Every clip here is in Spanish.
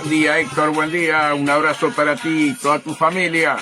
Buen día, Héctor, buen día. Un abrazo para ti y toda tu familia.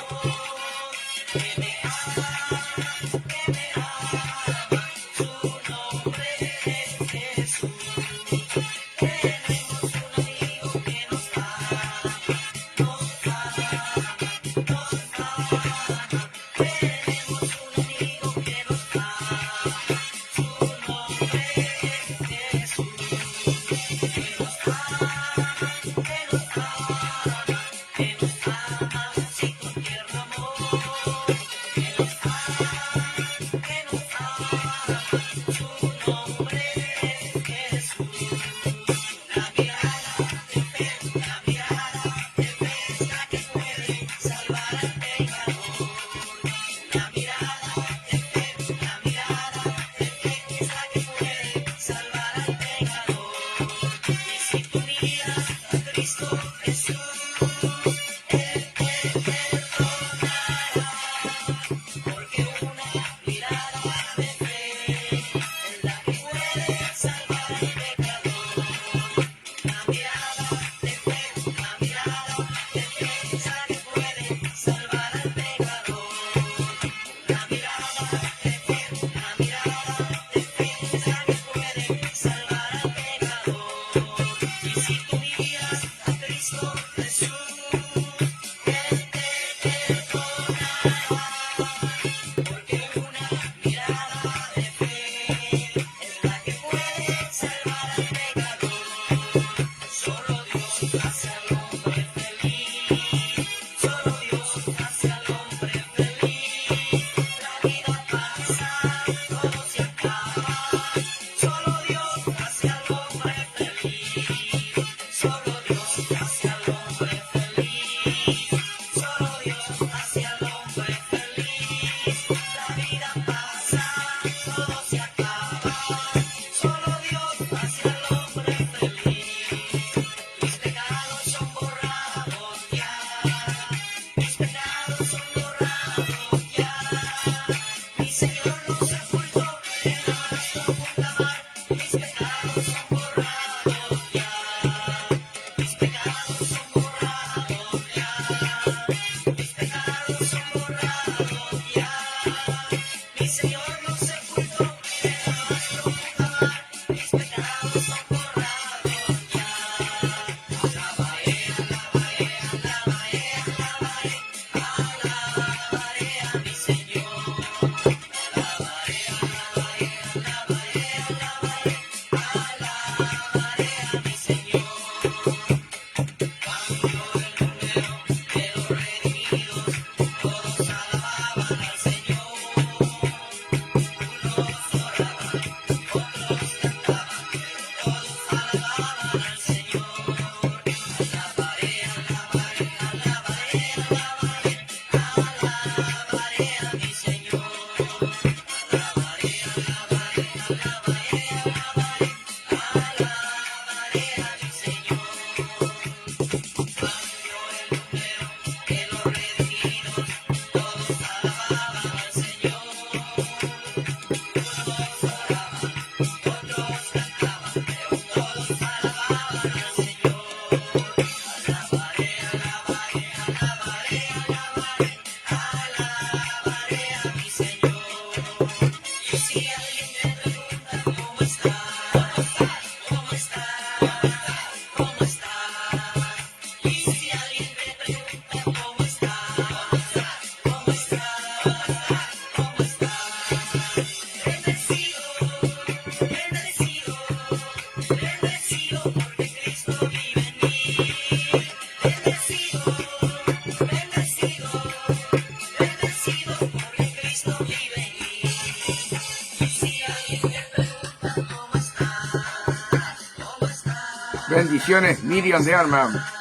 Bendiciones, Miriam de Alma.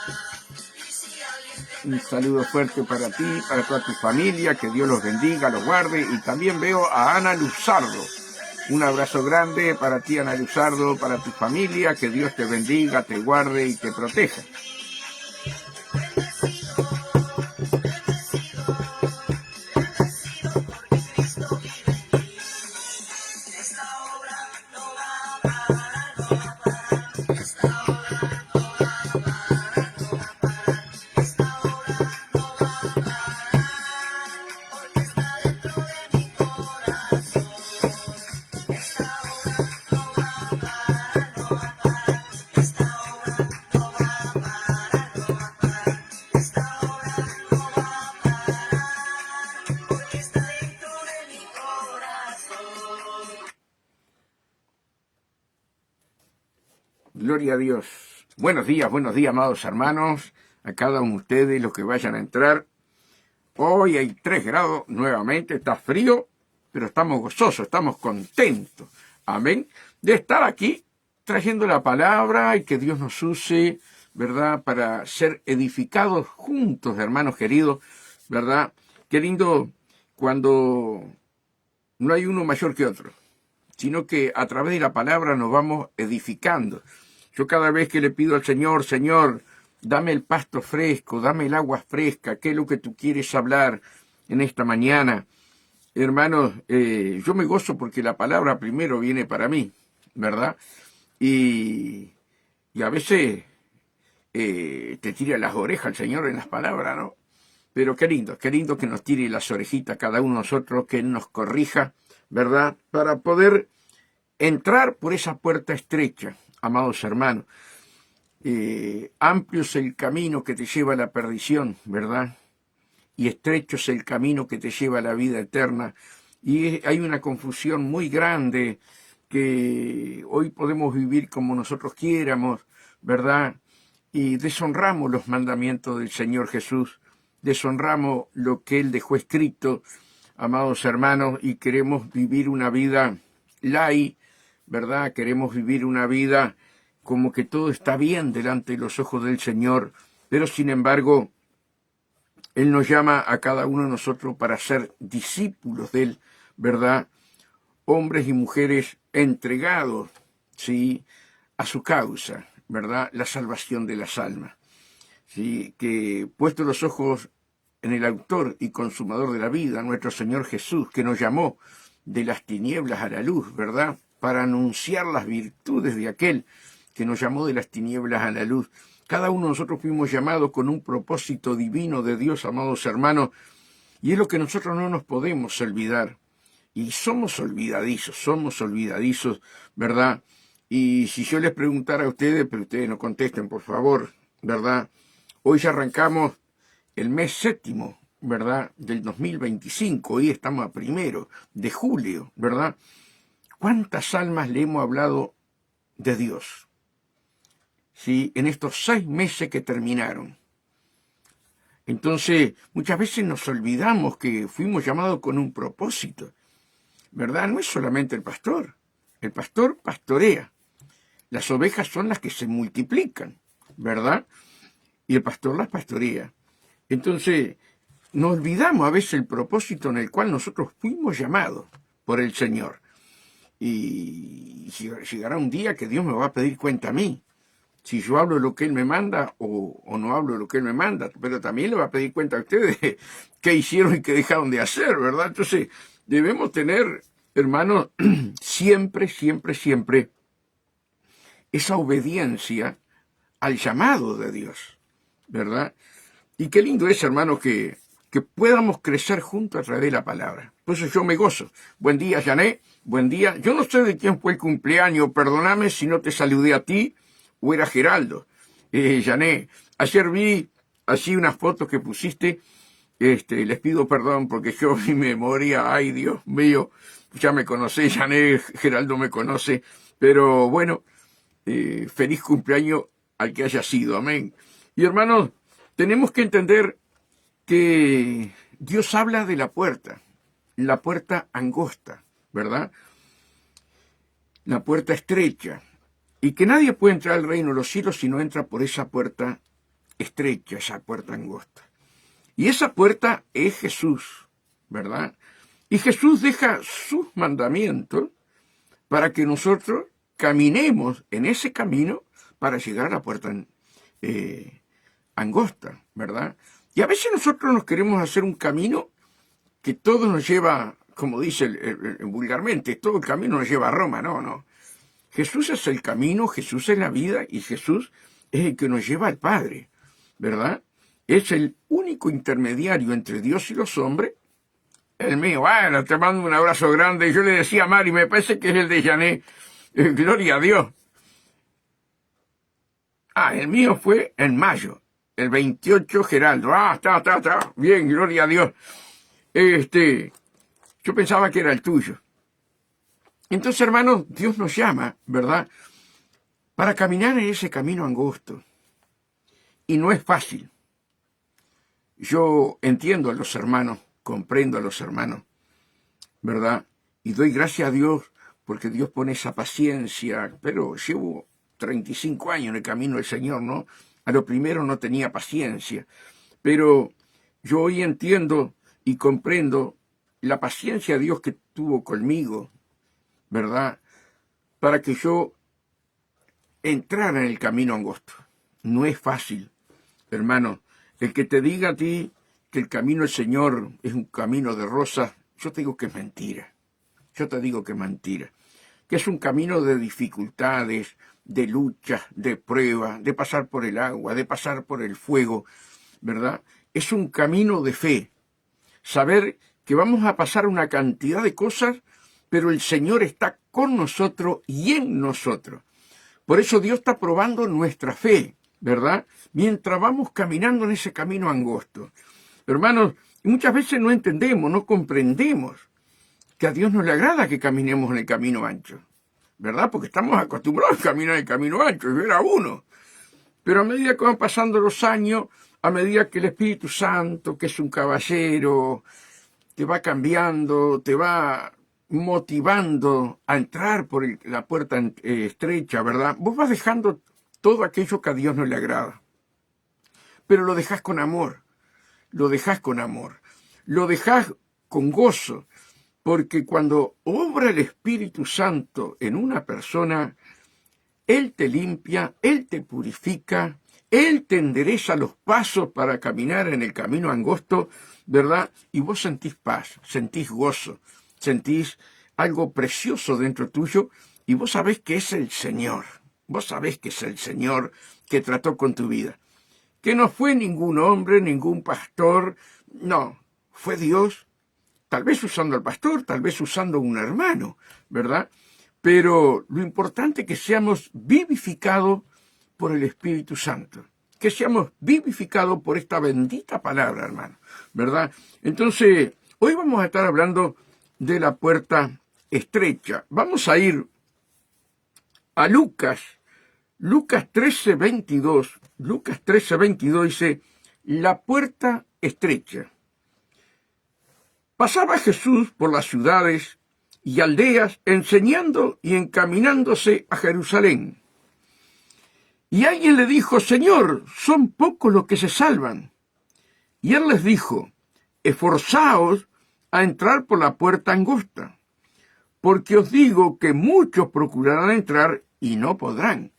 Un saludo fuerte para ti, para toda tu familia, que Dios los bendiga, los guarde. Y también veo a Ana Luzardo. Un abrazo grande para ti, Ana Luzardo, para tu familia, que Dios te bendiga, te guarde y te proteja. Gloria a Dios. Buenos días, amados hermanos, a cada uno de ustedes, los que vayan a entrar. Hoy hay 3 grados nuevamente, está frío, pero estamos gozosos, estamos contentos, amén, de estar aquí trayendo la palabra y que Dios nos use, ¿verdad?, para ser edificados juntos, hermanos queridos, ¿verdad? Qué lindo cuando no hay uno mayor que otro, sino que a través de la palabra nos vamos edificando. Yo cada vez que le pido al Señor, Señor, dame el pasto fresco, dame el agua fresca, ¿qué es lo que tú quieres hablar en esta mañana? Hermanos, yo me gozo porque la palabra primero viene para mí, ¿verdad? Y a veces te tira las orejas el Señor en las palabras, ¿no? Pero qué lindo que nos tire las orejitas cada uno de nosotros, que Él nos corrija, ¿verdad? Para poder entrar por esa puerta estrecha, amados hermanos. Amplio es el camino que te lleva a la perdición, ¿verdad? Y estrecho es el camino que te lleva a la vida eterna. Y hay una confusión muy grande, que hoy podemos vivir como nosotros quiéramos, ¿verdad? Y deshonramos los mandamientos del Señor Jesús, deshonramos lo que Él dejó escrito, amados hermanos, y queremos vivir una vida light, ¿verdad? Queremos vivir una vida como que todo está bien delante de los ojos del Señor, pero sin embargo, Él nos llama a cada uno de nosotros para ser discípulos de Él, ¿verdad? Hombres y mujeres entregados, ¿sí?, a su causa, ¿verdad? La salvación de las almas, ¿sí? Que puesto los ojos en el autor y consumador de la vida, nuestro Señor Jesús, que nos llamó de las tinieblas a la luz, ¿verdad?, para anunciar las virtudes de aquel que nos llamó de las tinieblas a la luz. Cada uno de nosotros fuimos llamados con un propósito divino de Dios, amados hermanos, y es lo que nosotros no nos podemos olvidar. Y somos olvidadizos, ¿verdad? Y si yo les preguntara a ustedes, pero ustedes no contesten, por favor, ¿verdad? Hoy ya arrancamos el mes 7, ¿verdad?, del 2025, hoy estamos a 1 de julio, ¿verdad? ¿Cuántas almas le hemos hablado de Dios? ¿Sí? En estos 6 meses que terminaron. Entonces, muchas veces nos olvidamos que fuimos llamados con un propósito, ¿verdad? No es solamente el pastor pastorea, las ovejas son las que se multiplican, ¿verdad? Y el pastor las pastorea. Entonces, nos olvidamos a veces el propósito en el cual nosotros fuimos llamados por el Señor. Y llegará un día que Dios me va a pedir cuenta a mí, si yo hablo lo que Él me manda o no hablo lo que Él me manda, pero también le va a pedir cuenta a ustedes qué hicieron y qué dejaron de hacer, ¿verdad? Entonces, debemos tener, hermanos, siempre esa obediencia al llamado de Dios, ¿verdad? Y qué lindo es, hermanos, que podamos crecer juntos a través de la palabra. Por eso yo me gozo. Buen día, Janet. Buen día. Yo no sé de quién fue el cumpleaños. Perdóname si no te saludé a ti o era Geraldo. Janet, ayer vi así unas fotos que pusiste. Les pido perdón porque yo mi memoria, ay Dios mío, ya me conocé, Janet, Geraldo me conoce. Pero bueno, feliz cumpleaños al que haya sido. Amén. Y hermanos, tenemos que entender que Dios habla de la puerta angosta, ¿verdad? la puerta estrecha, y que nadie puede entrar al reino de los cielos si no entra por esa puerta estrecha, esa puerta angosta. Y esa puerta es Jesús, ¿verdad? Y Jesús deja sus mandamientos para que nosotros caminemos en ese camino para llegar a la puerta angosta, ¿verdad? Y a veces nosotros nos queremos hacer un camino que todo nos lleva, como dice vulgarmente, todo el camino nos lleva a Roma, no. Jesús es el camino, Jesús es la vida y Jesús es el que nos lleva al Padre, ¿verdad? Es el único intermediario entre Dios y los hombres. El mío, bueno, te mando un abrazo grande. Yo le decía a Mari, me parece que es el de Jané. Gloria a Dios. El mío fue en mayo, el 28 Geraldo. Está. Bien, gloria a Dios. Yo pensaba que era el tuyo. Entonces, hermanos, Dios nos llama, ¿verdad?, para caminar en ese camino angosto. Y no es fácil. Yo entiendo a los hermanos, comprendo a los hermanos, ¿verdad? Y doy gracias a Dios porque Dios pone esa paciencia. Pero llevo 35 años en el camino del Señor, ¿no? A lo primero no tenía paciencia. Pero yo hoy entiendo y comprendo la paciencia de Dios que tuvo conmigo, ¿verdad?, para que yo entrara en el camino angosto. No es fácil, hermano. El que te diga a ti que el camino del Señor es un camino de rosas, yo te digo que es mentira. Yo te digo que es mentira. Que es un camino de dificultades, de luchas, de pruebas, de pasar por el agua, de pasar por el fuego, ¿verdad? Es un camino de fe. Saber que vamos a pasar una cantidad de cosas, pero el Señor está con nosotros y en nosotros. Por eso Dios está probando nuestra fe, ¿verdad?, mientras vamos caminando en ese camino angosto. Hermanos, muchas veces no entendemos, no comprendemos que a Dios no le agrada que caminemos en el camino ancho, ¿verdad? Porque estamos acostumbrados a caminar en el camino ancho, yo era uno. Pero a medida que van pasando los años, a medida que el Espíritu Santo, que es un caballero, te va cambiando, te va motivando a entrar por la puerta estrecha, ¿verdad? Vos vas dejando todo aquello que a Dios no le agrada. Pero lo dejás con amor, lo dejás con amor, lo dejás con gozo, porque cuando obra el Espíritu Santo en una persona, Él te limpia, Él te purifica, Él te endereza los pasos para caminar en el camino angosto, ¿verdad? Y vos sentís paz, sentís gozo, sentís algo precioso dentro tuyo y vos sabés que es el Señor. Vos sabés que es el Señor que trató con tu vida. Que no fue ningún hombre, ningún pastor, no, fue Dios, tal vez usando al pastor, tal vez usando un hermano, ¿verdad? Pero lo importante es que seamos vivificados por el Espíritu Santo, que seamos vivificados por esta bendita palabra, hermano, ¿verdad? Entonces, hoy vamos a estar hablando de la puerta estrecha. Vamos a ir a Lucas 13:22. Lucas 13:22 dice, la puerta estrecha. Pasaba Jesús por las ciudades y aldeas, enseñando y encaminándose a Jerusalén. Y alguien le dijo, Señor, son pocos los que se salvan. Y él les dijo, esforzaos a entrar por la puerta angosta, porque os digo que muchos procurarán entrar y no podrán.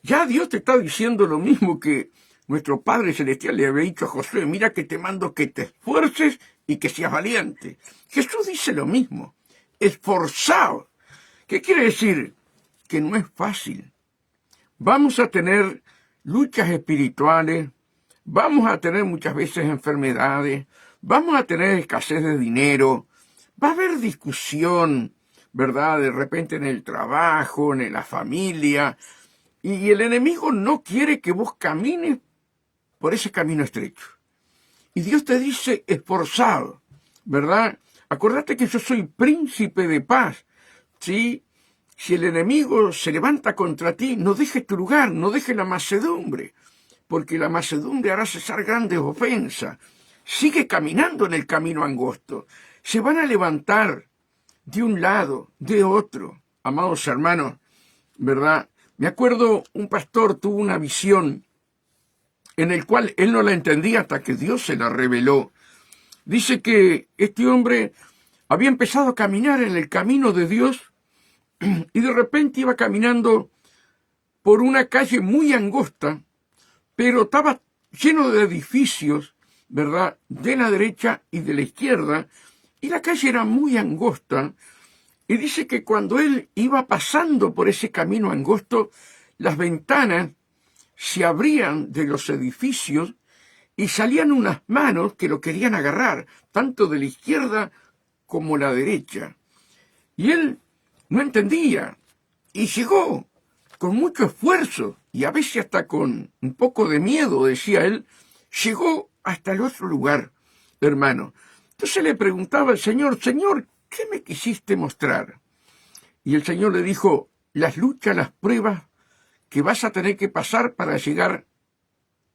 Ya Dios te está diciendo lo mismo que nuestro Padre Celestial le había dicho a Josué, mira que te mando que te esfuerces y que seas valiente. Jesús dice lo mismo, esforzaos. ¿Qué quiere decir? Que no es fácil. Vamos a tener luchas espirituales, vamos a tener muchas veces enfermedades, vamos a tener escasez de dinero, va a haber discusión, ¿verdad? De repente en el trabajo, en la familia, y el enemigo no quiere que vos camines por ese camino estrecho. Y Dios te dice, esforzado, ¿verdad? Acordate que yo soy príncipe de paz, ¿sí? Si el enemigo se levanta contra ti, no dejes tu lugar, no dejes la mansedumbre, porque la mansedumbre hará cesar grandes ofensas. Sigue caminando en el camino angosto. Se van a levantar de un lado, de otro, amados hermanos, ¿verdad? Me acuerdo, un pastor tuvo una visión en el cual él no la entendía hasta que Dios se la reveló. Dice que este hombre había empezado a caminar en el camino de Dios y de repente iba caminando por una calle muy angosta, pero estaba lleno de edificios, ¿verdad?, de la derecha y de la izquierda, y la calle era muy angosta, y dice que cuando él iba pasando por ese camino angosto, las ventanas se abrían de los edificios y salían unas manos que lo querían agarrar, tanto de la izquierda como la derecha. Y él no entendía, y llegó con mucho esfuerzo, y a veces hasta con un poco de miedo, decía él, llegó hasta el otro lugar, hermano. Entonces le preguntaba al Señor, Señor, ¿qué me quisiste mostrar? Y el Señor le dijo, las luchas, las pruebas que vas a tener que pasar para llegar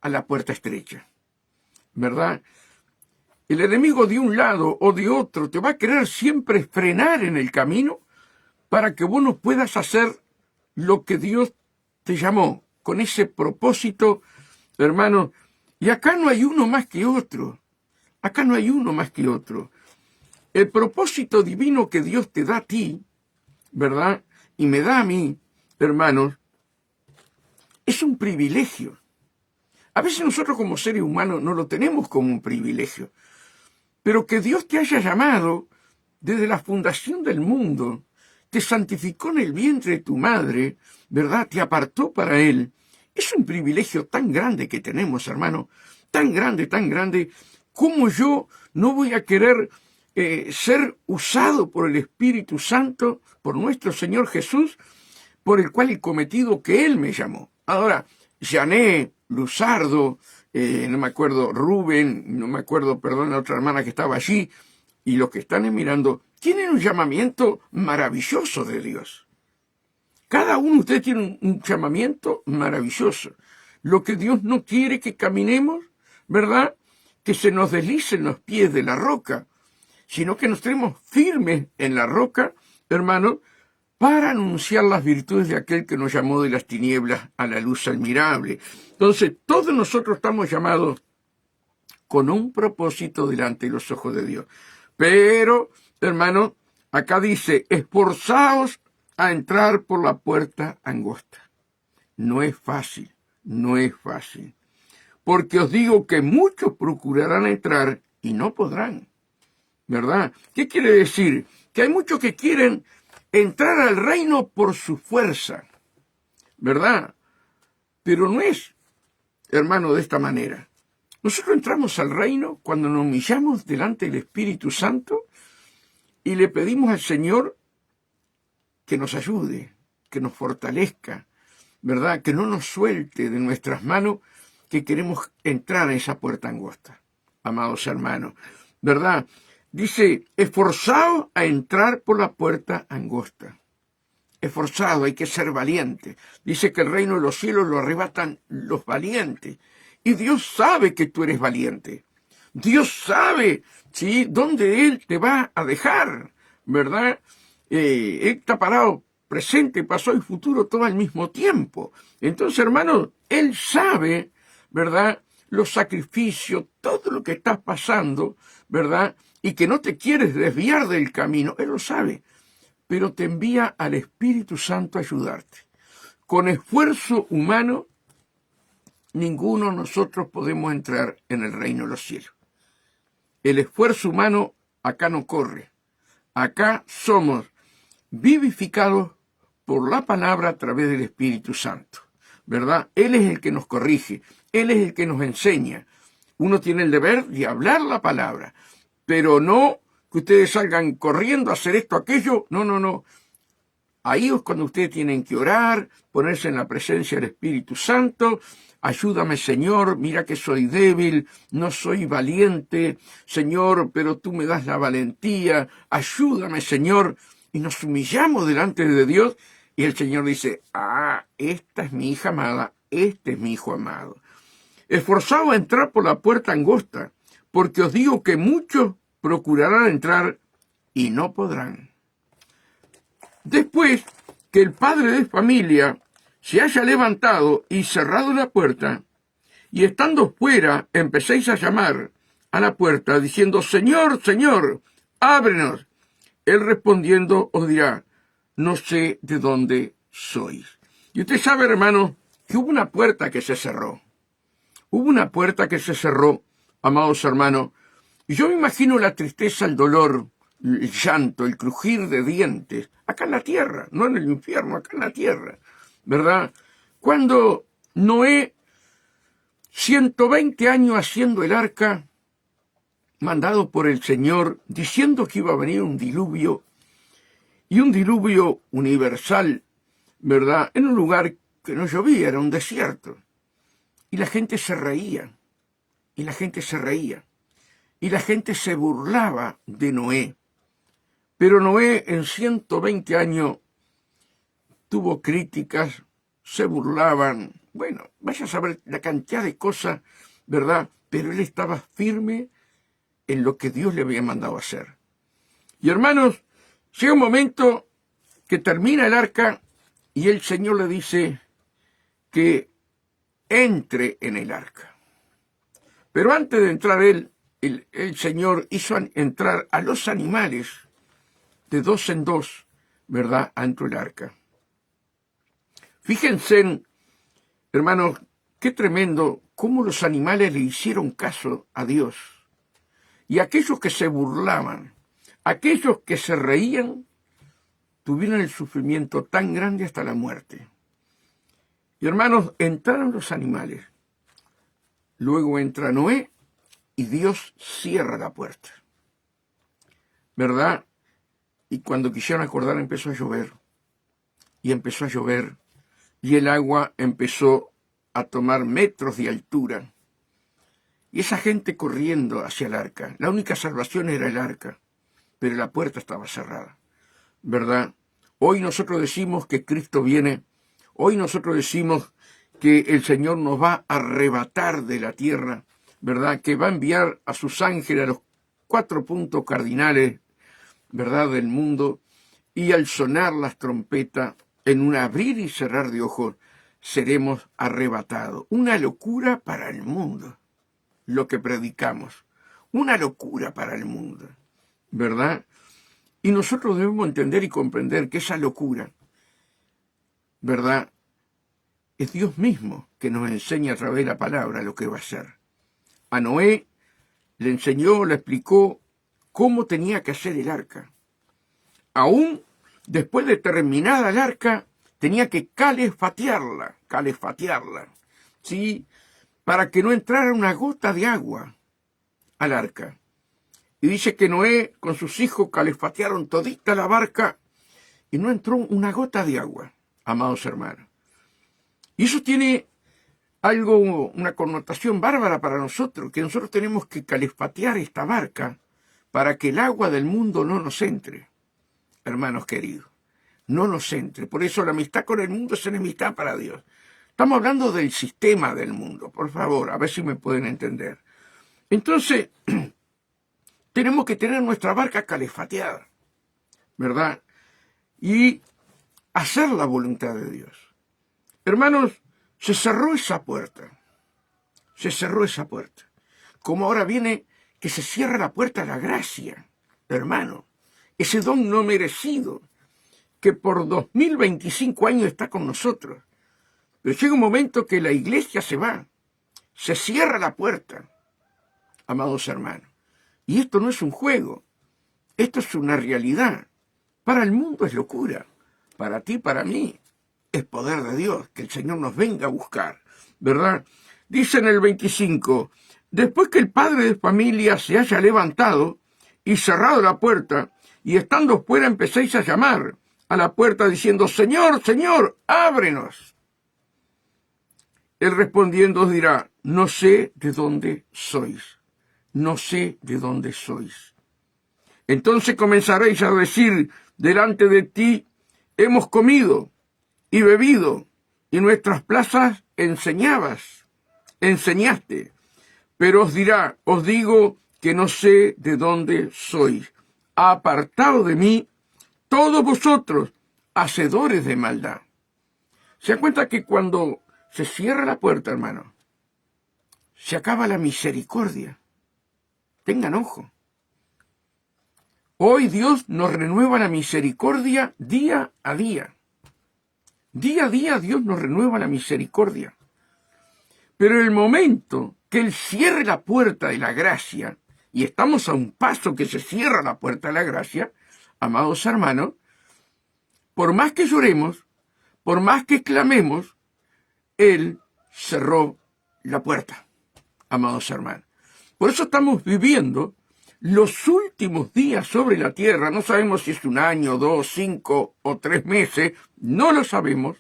a la puerta estrecha, ¿verdad? El enemigo de un lado o de otro te va a querer siempre frenar en el camino para que vos no puedas hacer lo que Dios te llamó, con ese propósito, hermano. Y acá no hay uno más que otro. Acá no hay uno más que otro. El propósito divino que Dios te da a ti, ¿verdad?, y me da a mí, hermanos, es un privilegio. A veces nosotros como seres humanos no lo tenemos como un privilegio. Pero que Dios te haya llamado desde la fundación del mundo, te santificó en el vientre de tu madre, ¿verdad?, te apartó para Él. Es un privilegio tan grande que tenemos, hermano, tan grande, como yo no voy a querer ser usado por el Espíritu Santo, por nuestro Señor Jesús, por el cual el cometido que Él me llamó. Ahora, Jané, Luzardo, no me acuerdo, Rubén, no me acuerdo, perdón, la otra hermana que estaba allí, y los que están mirando, tienen un llamamiento maravilloso de Dios. Cada uno de ustedes tiene un llamamiento maravilloso. Lo que Dios no quiere que caminemos, ¿verdad?, que se nos deslicen los pies de la roca, sino que nos tenemos firmes en la roca, hermano, para anunciar las virtudes de aquel que nos llamó de las tinieblas a la luz admirable. Entonces, todos nosotros estamos llamados con un propósito delante de los ojos de Dios. Pero, hermano, acá dice, esforzaos a entrar por la puerta angosta. No es fácil, no es fácil. Porque os digo que muchos procurarán entrar y no podrán, ¿verdad? ¿Qué quiere decir? Que hay muchos que quieren entrar al reino por su fuerza, ¿verdad? Pero no es, hermano, de esta manera. Nosotros entramos al reino cuando nos humillamos delante del Espíritu Santo y le pedimos al Señor que nos ayude, que nos fortalezca, ¿verdad? Que no nos suelte de nuestras manos, que queremos entrar a esa puerta angosta, amados hermanos, ¿verdad? Dice, esforzaos a entrar por la puerta angosta. Esforzado, hay que ser valiente. Dice que el reino de los cielos lo arrebatan los valientes. Y Dios sabe que tú eres valiente. Dios sabe, ¿sí?, dónde Él te va a dejar, ¿verdad? Él está parado, presente, pasado y futuro todo al mismo tiempo. Entonces, hermano, Él sabe, ¿verdad?, los sacrificios, todo lo que estás pasando, ¿verdad?, y que no te quieres desviar del camino. Él lo sabe, pero te envía al Espíritu Santo a ayudarte. Con esfuerzo humano, ninguno de nosotros podemos entrar en el reino de los cielos. El esfuerzo humano acá no corre. Acá somos vivificados por la palabra a través del Espíritu Santo, ¿verdad? Él es el que nos corrige, Él es el que nos enseña. Uno tiene el deber de hablar la palabra, pero no que ustedes salgan corriendo a hacer esto, aquello. No. Ahí es cuando ustedes tienen que orar, ponerse en la presencia del Espíritu Santo. Ayúdame, Señor, mira que soy débil, no soy valiente, Señor, pero tú me das la valentía. Ayúdame, Señor. Y nos humillamos delante de Dios y el Señor dice, esta es mi hija amada, este es mi hijo amado. Esforzaos a entrar por la puerta angosta, porque os digo que muchos procurarán entrar y no podrán. Después que el padre de familia se haya levantado y cerrado la puerta, y estando fuera empecéis a llamar a la puerta, diciendo, Señor, Señor, ábrenos. Él respondiendo os dirá, no sé de dónde sois. Y usted sabe, hermano, que hubo una puerta que se cerró. Hubo una puerta que se cerró, amados hermanos, y yo me imagino la tristeza, el dolor, el llanto, el crujir de dientes, acá en la tierra, no en el infierno, acá en la tierra, ¿verdad? Cuando Noé, 120 años haciendo el arca, mandado por el Señor, diciendo que iba a venir un diluvio, y un diluvio universal, ¿verdad? En un lugar que no llovía, era un desierto. Y la gente se reía, y la gente se reía, y la gente se burlaba de Noé. Pero Noé en 120 años tuvo críticas, se burlaban, bueno, vaya a saber la cantidad de cosas, ¿verdad? Pero él estaba firme en lo que Dios le había mandado hacer. Y hermanos, llega un momento que termina el arca y el Señor le dice que entre en el arca. Pero antes de entrar él, el Señor hizo entrar a los animales de dos en dos, ¿verdad?, adentro del arca. Fíjense, hermanos, qué tremendo cómo los animales le hicieron caso a Dios. Y aquellos que se burlaban, aquellos que se reían, tuvieron el sufrimiento tan grande hasta la muerte. Y hermanos, entraron los animales. Luego entra Noé y Dios cierra la puerta. ¿Verdad? Y cuando quisieron acordar empezó a llover. Y empezó a llover. Y el agua empezó a tomar metros de altura. Y esa gente corriendo hacia el arca. La única salvación era el arca. Pero la puerta estaba cerrada. ¿Verdad? Hoy nosotros decimos que Cristo viene. Hoy nosotros decimos que el Señor nos va a arrebatar de la tierra, ¿verdad? Que va a enviar a sus ángeles a los 4 puntos cardinales, ¿verdad?, del mundo, y al sonar las trompetas, en un abrir y cerrar de ojos, seremos arrebatados. Una locura para el mundo, lo que predicamos. Una locura para el mundo, ¿verdad? Y nosotros debemos entender y comprender que esa locura, ¿verdad?, es Dios mismo que nos enseña a través de la palabra lo que va a hacer. A Noé le enseñó, le explicó cómo tenía que hacer el arca. Aún después de terminada el arca, tenía que calefatearla, ¿sí?, para que no entrara una gota de agua al arca. Y dice que Noé con sus hijos calefatearon todita la barca y no entró una gota de agua, amados hermanos. Y eso tiene algo, una connotación bárbara para nosotros, que nosotros tenemos que calefatear esta barca para que el agua del mundo no nos entre, hermanos queridos, no nos entre. Por eso la amistad con el mundo es enemistad para Dios. Estamos hablando del sistema del mundo, por favor, a ver si me pueden entender. Entonces, tenemos que tener nuestra barca calefateada, ¿verdad? Y hacer la voluntad de Dios. Hermanos, se cerró esa puerta. Se cerró esa puerta. Como ahora viene que se cierra la puerta a la gracia, hermano. Ese don no merecido que por 2025 años está con nosotros. Pero llega un momento que la iglesia se va. Se cierra la puerta, amados hermanos. Y esto no es un juego. Esto es una realidad. Para el mundo es locura. Para ti, para mí, es poder de Dios, que el Señor nos venga a buscar, ¿verdad? Dice en el 25, después que el padre de familia se haya levantado y cerrado la puerta, y estando fuera empecéis a llamar a la puerta diciendo, Señor, Señor, ábrenos. Él respondiendo os dirá, no sé de dónde sois, no sé de dónde sois. Entonces comenzaréis a decir delante de ti, hemos comido y bebido, y nuestras plazas enseñaste. Pero os dirá, os digo que no sé de dónde sois. Apartado de mí, todos vosotros, hacedores de maldad. Se da cuenta que cuando se cierra la puerta, hermano, se acaba la misericordia. Tengan ojo. Hoy Dios nos renueva la misericordia día a día. Día a día Dios nos renueva la misericordia. Pero el momento que Él cierre la puerta de la gracia, y estamos a un paso que se cierra la puerta de la gracia, amados hermanos, por más que lloremos, por más que clamemos, Él cerró la puerta, amados hermanos. Por eso estamos viviendo los últimos días sobre la tierra. No sabemos si es 1 año, 2, 5 o 3 meses, no lo sabemos.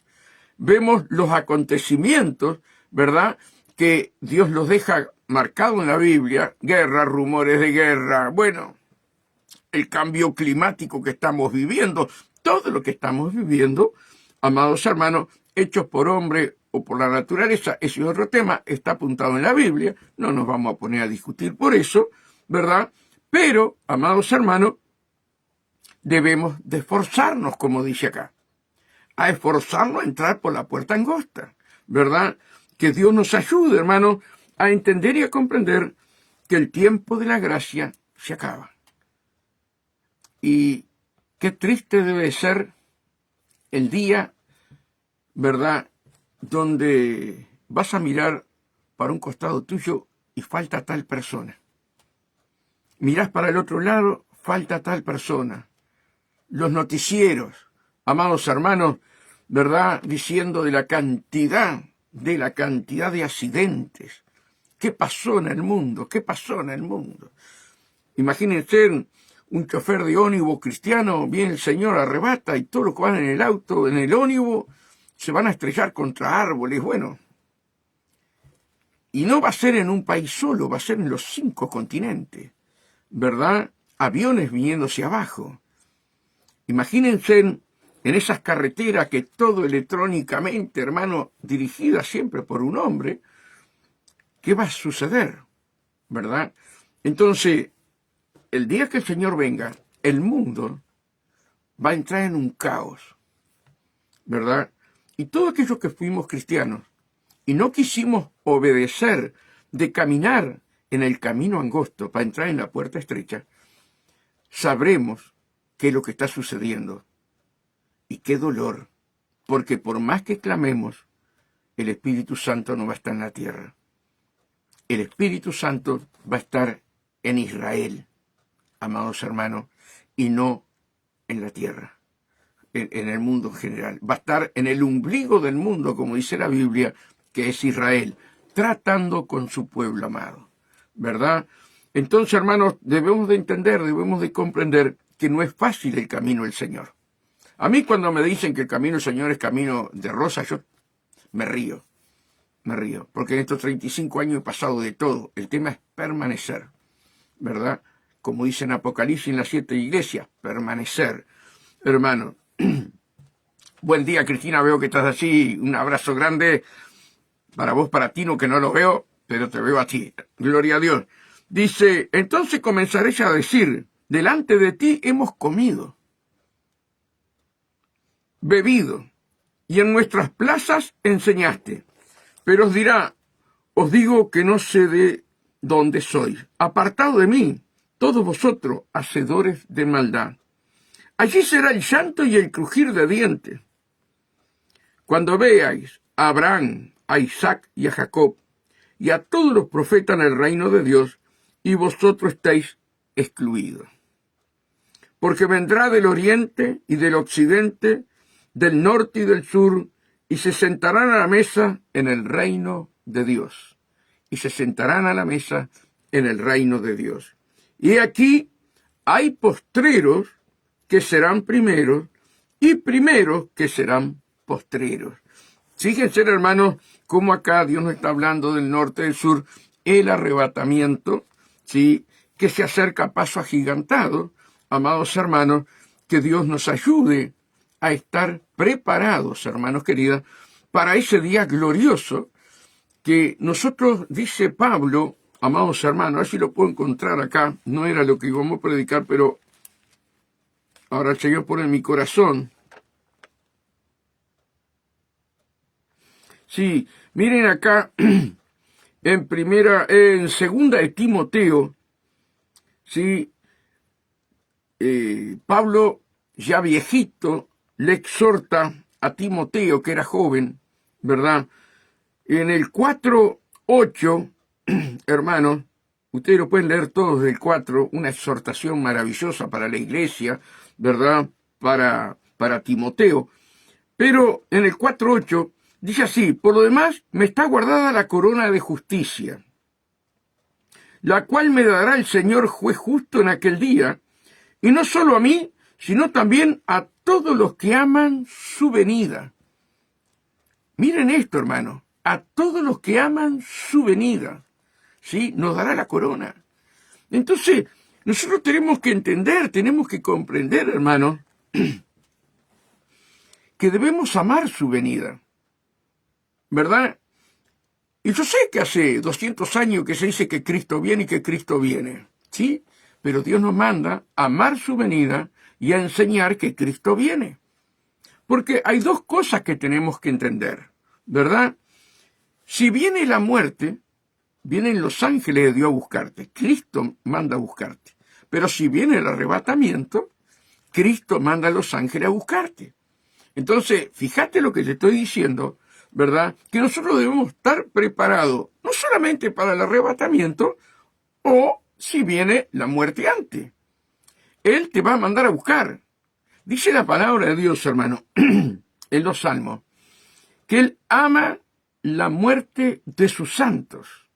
Vemos los acontecimientos, ¿verdad?, que Dios los deja marcados en la Biblia, guerra, rumores de guerra, bueno, el cambio climático que estamos viviendo, todo lo que estamos viviendo, amados hermanos, hechos por hombre o por la naturaleza, ese es otro tema, está apuntado en la Biblia, no nos vamos a poner a discutir por eso, ¿verdad? Pero, amados hermanos, debemos de esforzarnos, como dice acá, a esforzarnos a entrar por la puerta angosta, ¿verdad? Que Dios nos ayude, hermano, a entender y a comprender que el tiempo de la gracia se acaba. Y qué triste debe ser el día, ¿verdad?, donde vas a mirar para un costado tuyo y falta tal persona. Mirás para el otro lado, falta tal persona. Los noticieros, amados hermanos, ¿verdad?, diciendo de la cantidad de accidentes. ¿Qué pasó en el mundo? ¿Qué pasó en el mundo? Imagínense un chofer de ónibus cristiano, viene el Señor, arrebata y todos los que van en el auto, en el ónibus, se van a estrellar contra árboles. Bueno, y no va a ser en un país solo, va a ser en los 5 continentes, ¿verdad? Aviones viniéndose abajo. Imagínense en esas carreteras que todo electrónicamente, hermano, dirigida siempre por un hombre, ¿qué va a suceder? ¿Verdad? Entonces, el día que el Señor venga, el mundo va a entrar en un caos, ¿verdad? Y todos aquellos que fuimos cristianos y no quisimos obedecer de caminar en el camino angosto para entrar en la puerta estrecha, sabremos qué es lo que está sucediendo. Y qué dolor, porque por más que clamemos, el Espíritu Santo no va a estar en la tierra. El Espíritu Santo va a estar en Israel, amados hermanos, y no en la tierra, en el mundo en general. Va a estar en el ombligo del mundo, como dice la Biblia, que es Israel, tratando con su pueblo amado, ¿verdad? Entonces, hermanos, debemos de entender, debemos de comprender que no es fácil el camino del Señor. A mí cuando me dicen que el camino del Señor es camino de rosa, yo me río, porque en estos 35 años he pasado de todo. El tema es permanecer, ¿verdad? Como dice en Apocalipsis en las 7 iglesias, permanecer. Hermano, buen día, Cristina, veo que estás así, un abrazo grande para vos, para Tino, que no lo veo, pero te veo a ti. Gloria a Dios. Dice, entonces comenzaréis a decir, delante de ti hemos comido, bebido, y en nuestras plazas enseñaste. Pero os dirá, os digo que no sé de dónde sois. Apartado de mí, todos vosotros, hacedores de maldad. Allí será el llanto y el crujir de dientes. Cuando veáis a Abraham, a Isaac y a Jacob, y a todos los profetas en el reino de Dios, y vosotros estáis excluidos. Porque vendrá del oriente y del occidente, del norte y del sur, y se sentarán a la mesa en el reino de Dios. Y se sentarán a la mesa en el reino de Dios. Y aquí hay postreros que serán primeros, y primeros que serán postreros. Fíjense, hermanos, cómo acá Dios nos está hablando del norte y del sur, el arrebatamiento, ¿sí?, que se acerca a paso agigantado. Amados hermanos, que Dios nos ayude a estar preparados, hermanos queridos, para ese día glorioso que nosotros, dice Pablo, amados hermanos, a ver si lo puedo encontrar acá, no era lo que íbamos a predicar, pero ahora el Señor pone en mi corazón, Sí, miren acá en segunda de Timoteo, sí, Pablo, ya viejito, le exhorta a Timoteo, que era joven, ¿verdad? En el 4:8, hermanos, ustedes lo pueden leer todos del 4, una exhortación maravillosa para la iglesia, ¿verdad? Para Timoteo. Pero en el 4:8 dice así: por lo demás, me está guardada la corona de justicia, la cual me dará el Señor juez justo en aquel día, y no solo a mí, sino también a todos los que aman su venida. Miren esto, hermano, a todos los que aman su venida, ¿sí? Nos dará la corona. Entonces, nosotros tenemos que entender, tenemos que comprender, hermano, que debemos amar su venida, ¿verdad? Y yo sé que hace 200 años que se dice que Cristo viene y que Cristo viene, ¿sí? Pero Dios nos manda a amar su venida y a enseñar que Cristo viene. Porque hay dos cosas que tenemos que entender, ¿verdad? Si viene la muerte, vienen los ángeles de Dios a buscarte. Cristo manda a buscarte. Pero si viene el arrebatamiento, Cristo manda a los ángeles a buscarte. Entonces, fíjate lo que te estoy diciendo, ¿verdad? Que nosotros debemos estar preparados, no solamente para el arrebatamiento, o si viene la muerte antes. Él te va a mandar a buscar. Dice la palabra de Dios, hermano, en los Salmos, que Él ama la muerte de sus santos.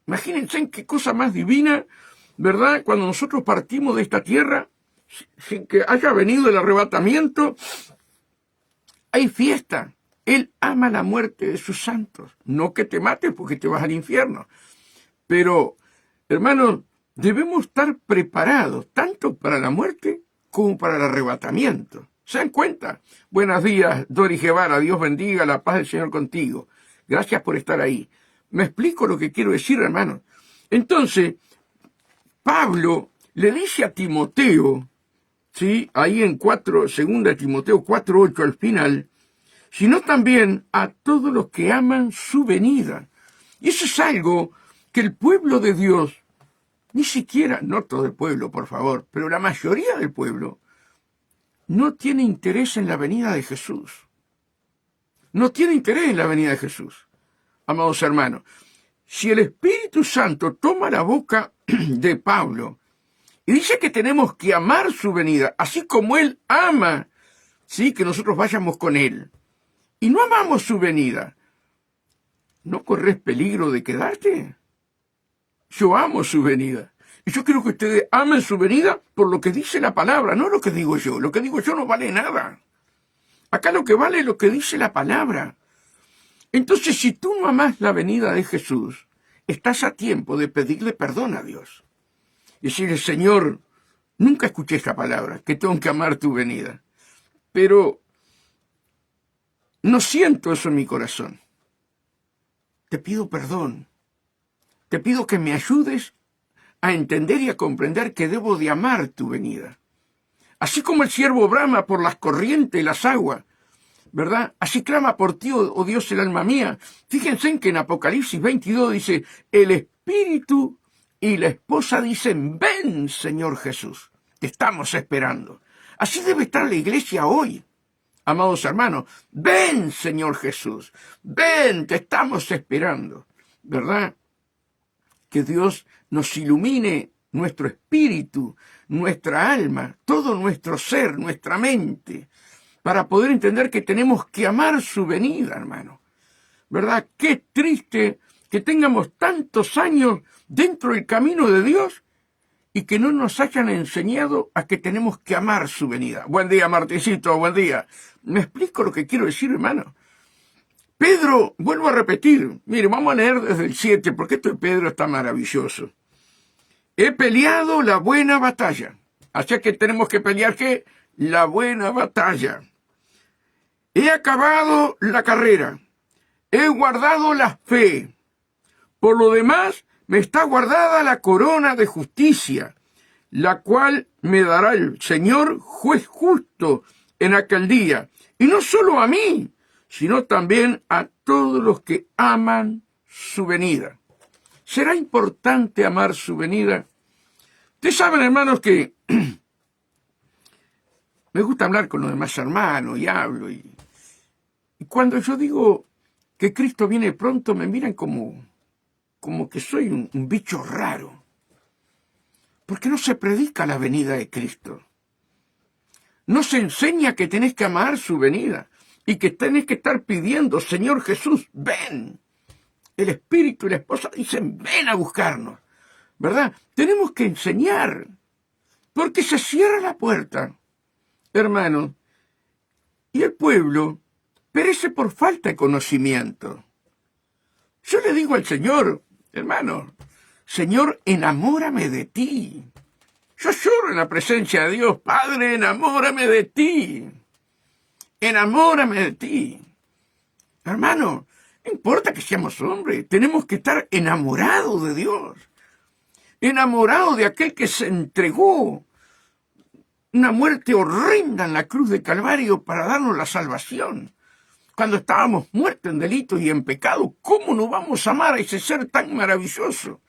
Imagínense en qué cosa más divina, ¿verdad? Cuando nosotros partimos de esta tierra, sin que haya venido el arrebatamiento, hay fiesta. Él ama la muerte de sus santos. No que te mates porque te vas al infierno. Pero, hermanos, debemos estar preparados tanto para la muerte como para el arrebatamiento. ¿Se dan cuenta? Buenos días, Dori Guevara. Dios bendiga, la paz del Señor contigo. Gracias por estar ahí. ¿Me explico lo que quiero decir, hermano? Entonces, Pablo le dice a Timoteo, ¿sí? Ahí en 2 Timoteo 4:8 al final, sino también a todos los que aman su venida. Y eso es algo que el pueblo de Dios, ni siquiera, no todo el pueblo, por favor, pero la mayoría del pueblo, no tiene interés en la venida de Jesús. No tiene interés en la venida de Jesús. Amados hermanos, si el Espíritu Santo toma la boca de Pablo y dice que tenemos que amar su venida, así como Él ama, ¿sí?, que nosotros vayamos con Él, y no amamos su venida, ¿no corres peligro de quedarte? Yo amo su venida. Y yo quiero que ustedes amen su venida por lo que dice la palabra, no lo que digo yo. Lo que digo yo no vale nada. Acá lo que vale es lo que dice la palabra. Entonces, si tú no amas la venida de Jesús, estás a tiempo de pedirle perdón a Dios. Y decirle: Señor, nunca escuché esta palabra, que tengo que amar tu venida. Pero no siento eso en mi corazón. Te pido perdón. Te pido que me ayudes a entender y a comprender que debo de amar tu venida. Así como el siervo brama por las corrientes y las aguas, ¿verdad? Así clama por ti, oh Dios, el alma mía. Fíjense en que en Apocalipsis 22 dice: el Espíritu y la esposa dicen: ven, Señor Jesús, te estamos esperando. Así debe estar la iglesia hoy, amados hermanos. Ven, Señor Jesús, ven, te estamos esperando, ¿verdad? Que Dios nos ilumine nuestro espíritu, nuestra alma, todo nuestro ser, nuestra mente, para poder entender que tenemos que amar su venida, hermano. ¿Verdad? Qué triste que tengamos tantos años dentro del camino de Dios y que no nos hayan enseñado a que tenemos que amar su venida. Buen día, Marticito, buen día. ¿Me explico lo que quiero decir, hermano? Pedro, vuelvo a repetir, mire, vamos a leer desde el 7, porque esto de Pedro está maravilloso. He peleado la buena batalla. Así que tenemos que pelear, ¿qué? La buena batalla. He acabado la carrera. He guardado la fe. Por lo demás, me está guardada la corona de justicia, la cual me dará el Señor juez justo en aquel día. Y no solo a mí, sino también a todos los que aman su venida. ¿Será importante amar su venida? Ustedes saben, hermanos, que me gusta hablar con los demás hermanos y hablo. Y cuando yo digo que Cristo viene pronto, me miran como que soy un bicho raro. Porque no se predica la venida de Cristo. No se enseña que tenés que amar su venida y que tenés que estar pidiendo, Señor Jesús, ven. El Espíritu y la esposa dicen, ven a buscarnos, ¿verdad? Tenemos que enseñar, porque se cierra la puerta, hermano, y el pueblo perece por falta de conocimiento. Yo le digo al Señor, hermano, Señor, enamórame de ti. Yo lloro en la presencia de Dios, Padre, enamórame de ti. Enamórame de ti. Hermano, no importa que seamos hombres, tenemos que estar enamorados de Dios. Enamorados de aquel que se entregó una muerte horrenda en la cruz de Calvario para darnos la salvación. Cuando estábamos muertos en delitos y en pecado, ¿cómo no vamos a amar a ese ser tan maravilloso?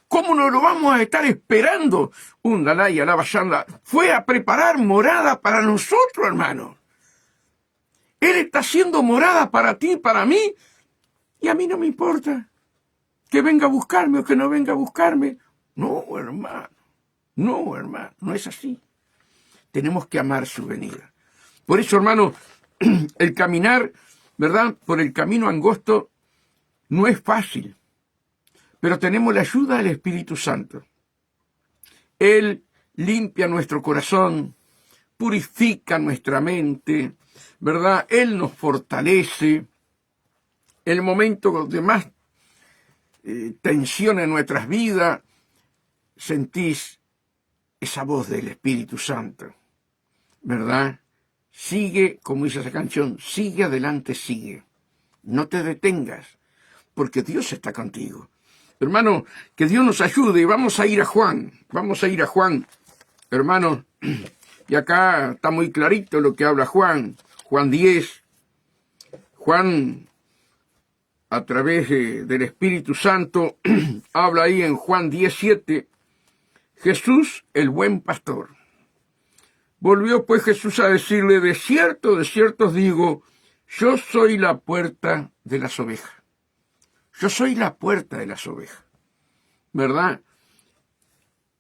¿Cómo no lo vamos a estar esperando? Undalaya, la Bashanda, fue a preparar morada para nosotros, hermano. Él está haciendo morada para ti, para mí, y a mí no me importa que venga a buscarme o que no venga a buscarme. No, hermano, no es así. Tenemos que amar su venida. Por eso, hermano, el caminar, ¿verdad?, por el camino angosto no es fácil, pero tenemos la ayuda del Espíritu Santo. Él limpia nuestro corazón, purifica nuestra mente, ¿verdad? Él nos fortalece. En el momento de más tensión en nuestras vidas, sentís esa voz del Espíritu Santo, ¿verdad? Sigue, como dice esa canción, sigue adelante, sigue. No te detengas, porque Dios está contigo. Hermano, que Dios nos ayude y vamos a ir a Juan, hermano, y acá está muy clarito lo que habla Juan 10, Juan a través del Espíritu Santo, habla ahí en Juan 10:7, Jesús el buen pastor. Volvió pues Jesús a decirle, de cierto os digo, yo soy la puerta de las ovejas. Yo soy la puerta de las ovejas, ¿verdad?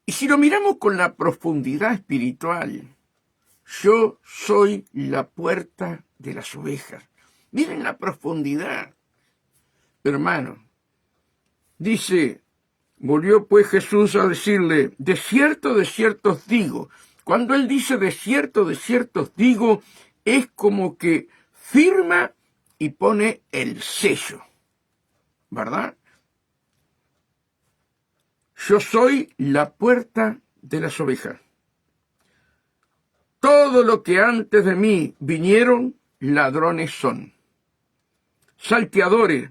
Y si lo miramos con la profundidad espiritual, yo soy la puerta de las ovejas. Miren la profundidad, hermano. Dice, volvió pues Jesús a decirle, de cierto os digo. Cuando él dice de cierto os digo, es como que firma y pone el sello, ¿verdad? Yo soy la puerta de las ovejas. Todo lo que antes de mí vinieron, ladrones son, salteadores,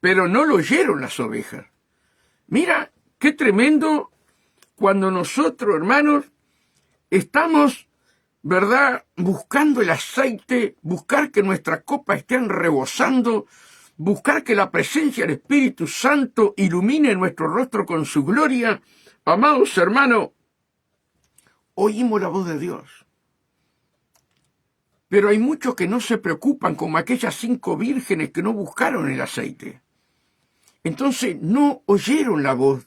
pero no lo oyeron las ovejas. Mira, qué tremendo cuando nosotros, hermanos, estamos, ¿verdad?, buscando el aceite, buscar que nuestra copa esté rebosando, buscar que la presencia del Espíritu Santo ilumine nuestro rostro con su gloria. Amados hermanos, oímos la voz de Dios. Pero hay muchos que no se preocupan, como aquellas 5 vírgenes que no buscaron el aceite. Entonces no oyeron la voz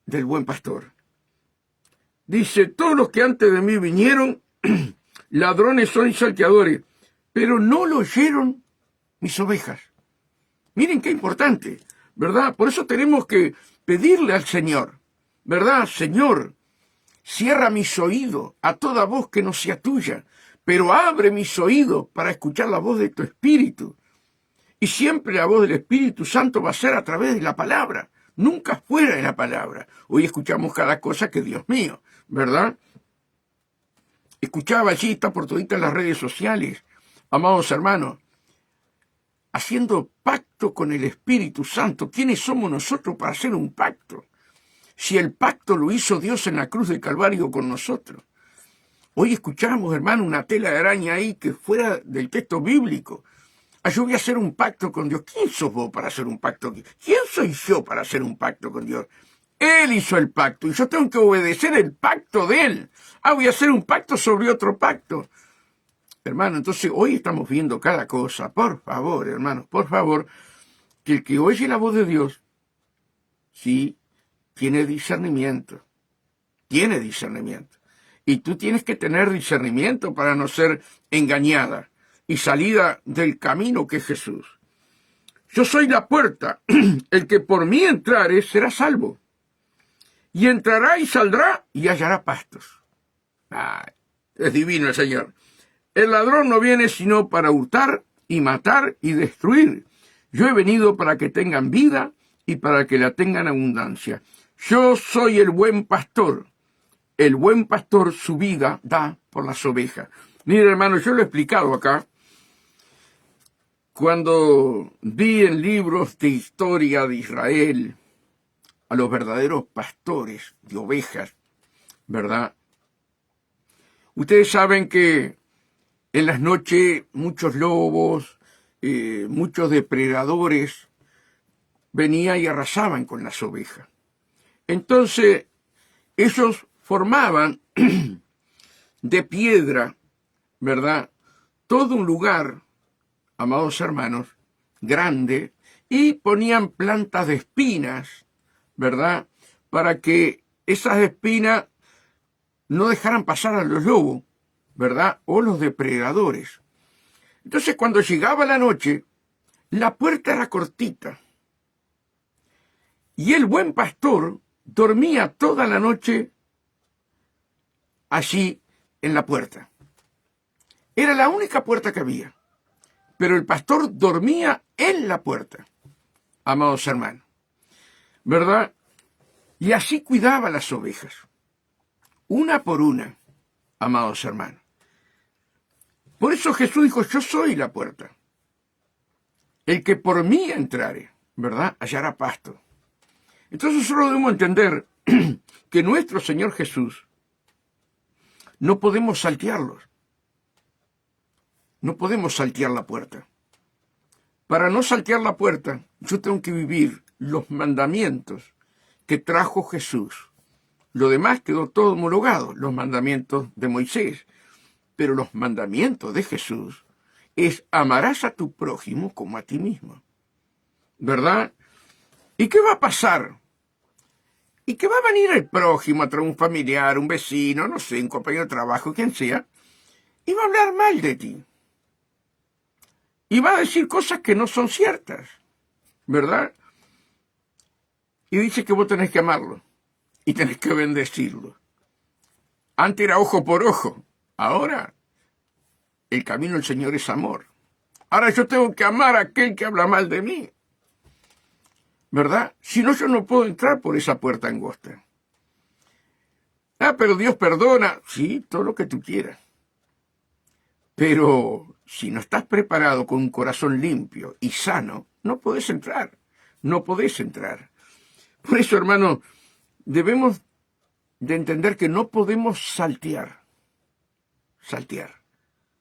del buen pastor. Dice, todos los que antes de mí vinieron, ladrones son y salteadores, pero no lo oyeron mis ovejas. Miren qué importante, ¿verdad? Por eso tenemos que pedirle al Señor, ¿verdad? Señor, cierra mis oídos a toda voz que no sea tuya, pero abre mis oídos para escuchar la voz de tu Espíritu. Y siempre la voz del Espíritu Santo va a ser a través de la palabra, nunca fuera de la palabra. Hoy escuchamos cada cosa que Dios mío, ¿verdad? Escuchaba allí, está por toditas las redes sociales, amados hermanos, haciendo pacto con el Espíritu Santo. ¿Quiénes somos nosotros para hacer un pacto? Si el pacto lo hizo Dios en la cruz del Calvario con nosotros. Hoy escuchamos, hermano, una tela de araña ahí que fuera del texto bíblico. Yo voy a hacer un pacto con Dios. ¿Quién sos vos para hacer un pacto? ¿Quién soy yo para hacer un pacto con Dios? Él hizo el pacto y yo tengo que obedecer el pacto de Él. Voy a hacer un pacto sobre otro pacto. Hermano, entonces hoy estamos viendo cada cosa. Por favor, hermanos, por favor, que el que oye la voz de Dios, sí, tiene discernimiento. Tiene discernimiento. Y tú tienes que tener discernimiento para no ser engañada y salida del camino que es Jesús. Yo soy la puerta. El que por mí entrare será salvo. Y entrará y saldrá y hallará pastos. Ay, es divino el Señor. El ladrón no viene sino para hurtar y matar y destruir. Yo he venido para que tengan vida y para que la tengan abundancia. Yo soy el buen pastor. El buen pastor su vida da por las ovejas. Mira, hermano, yo lo he explicado acá. Cuando vi en libros de historia de Israel a los verdaderos pastores de ovejas, ¿verdad? Ustedes saben que en las noches muchos lobos, muchos depredadores venían y arrasaban con las ovejas. Entonces, ellos formaban de piedra, ¿verdad? Todo un lugar, amados hermanos, grande, y ponían plantas de espinas, ¿verdad? Para que esas espinas no dejaran pasar a los lobos, ¿verdad? O los depredadores. Entonces, cuando llegaba la noche, la puerta era cortita. Y el buen pastor dormía toda la noche allí en la puerta. Era la única puerta que había. Pero el pastor dormía en la puerta, amados hermanos, ¿verdad? Y así cuidaba las ovejas, una por una, amados hermanos. Por eso Jesús dijo, yo soy la puerta. El que por mí entrare, ¿verdad? Hallará pasto. Entonces solo debemos entender que nuestro Señor Jesús no podemos saltearlos. No podemos saltear la puerta. Para no saltear la puerta, yo tengo que vivir los mandamientos que trajo Jesús. Lo demás quedó todo homologado, los mandamientos de Moisés. Pero los mandamientos de Jesús es amarás a tu prójimo como a ti mismo. ¿Verdad? ¿Y qué va a pasar? ¿Y qué va a venir el prójimo a traer un familiar, un vecino, no sé, un compañero de trabajo, quien sea, y va a hablar mal de ti? Y va a decir cosas que no son ciertas, ¿verdad? Y dice que vos tenés que amarlo y tenés que bendecirlo. Antes era ojo por ojo, ahora el camino del Señor es amor. Ahora yo tengo que amar a aquel que habla mal de mí, ¿verdad? Si no, yo no puedo entrar por esa puerta angosta. Pero Dios perdona, sí, todo lo que tú quieras. Pero si no estás preparado con un corazón limpio y sano, no podés entrar. No podés entrar. Por eso, hermano, debemos de entender que no podemos saltear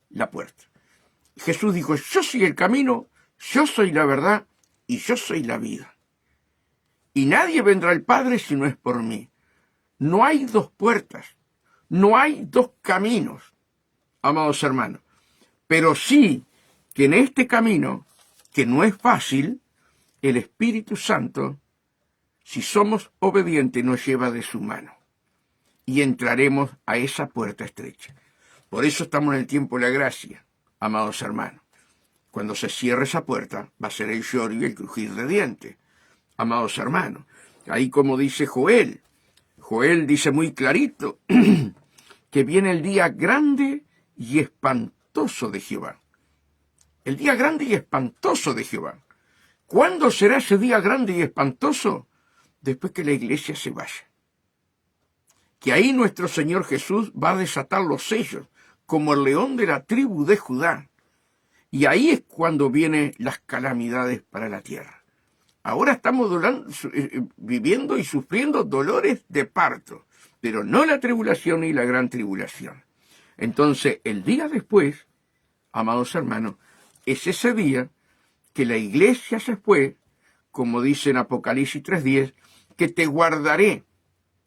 la puerta. Jesús dijo, yo soy el camino, yo soy la verdad y yo soy la vida. Y nadie vendrá al Padre si no es por mí. No hay dos puertas, no hay dos caminos, amados hermanos. Pero sí que en este camino, que no es fácil, el Espíritu Santo, si somos obedientes, nos lleva de su mano. Y entraremos a esa puerta estrecha. Por eso estamos en el tiempo de la gracia, amados hermanos. Cuando se cierre esa puerta, va a ser el lloro y el crujir de dientes, amados hermanos. Ahí como dice Joel dice muy clarito que viene el día grande y espantoso de Jehová. El día grande y espantoso de Jehová. ¿Cuándo será ese día grande y espantoso? Después que la iglesia se vaya. Que ahí nuestro Señor Jesús va a desatar los sellos, como el león de la tribu de Judá. Y ahí es cuando vienen las calamidades para la tierra. Ahora estamos viviendo y sufriendo dolores de parto, pero no la tribulación y la gran tribulación. Entonces, el día después, amados hermanos, es ese día que la iglesia se fue, como dice en Apocalipsis 3:10, que te guardaré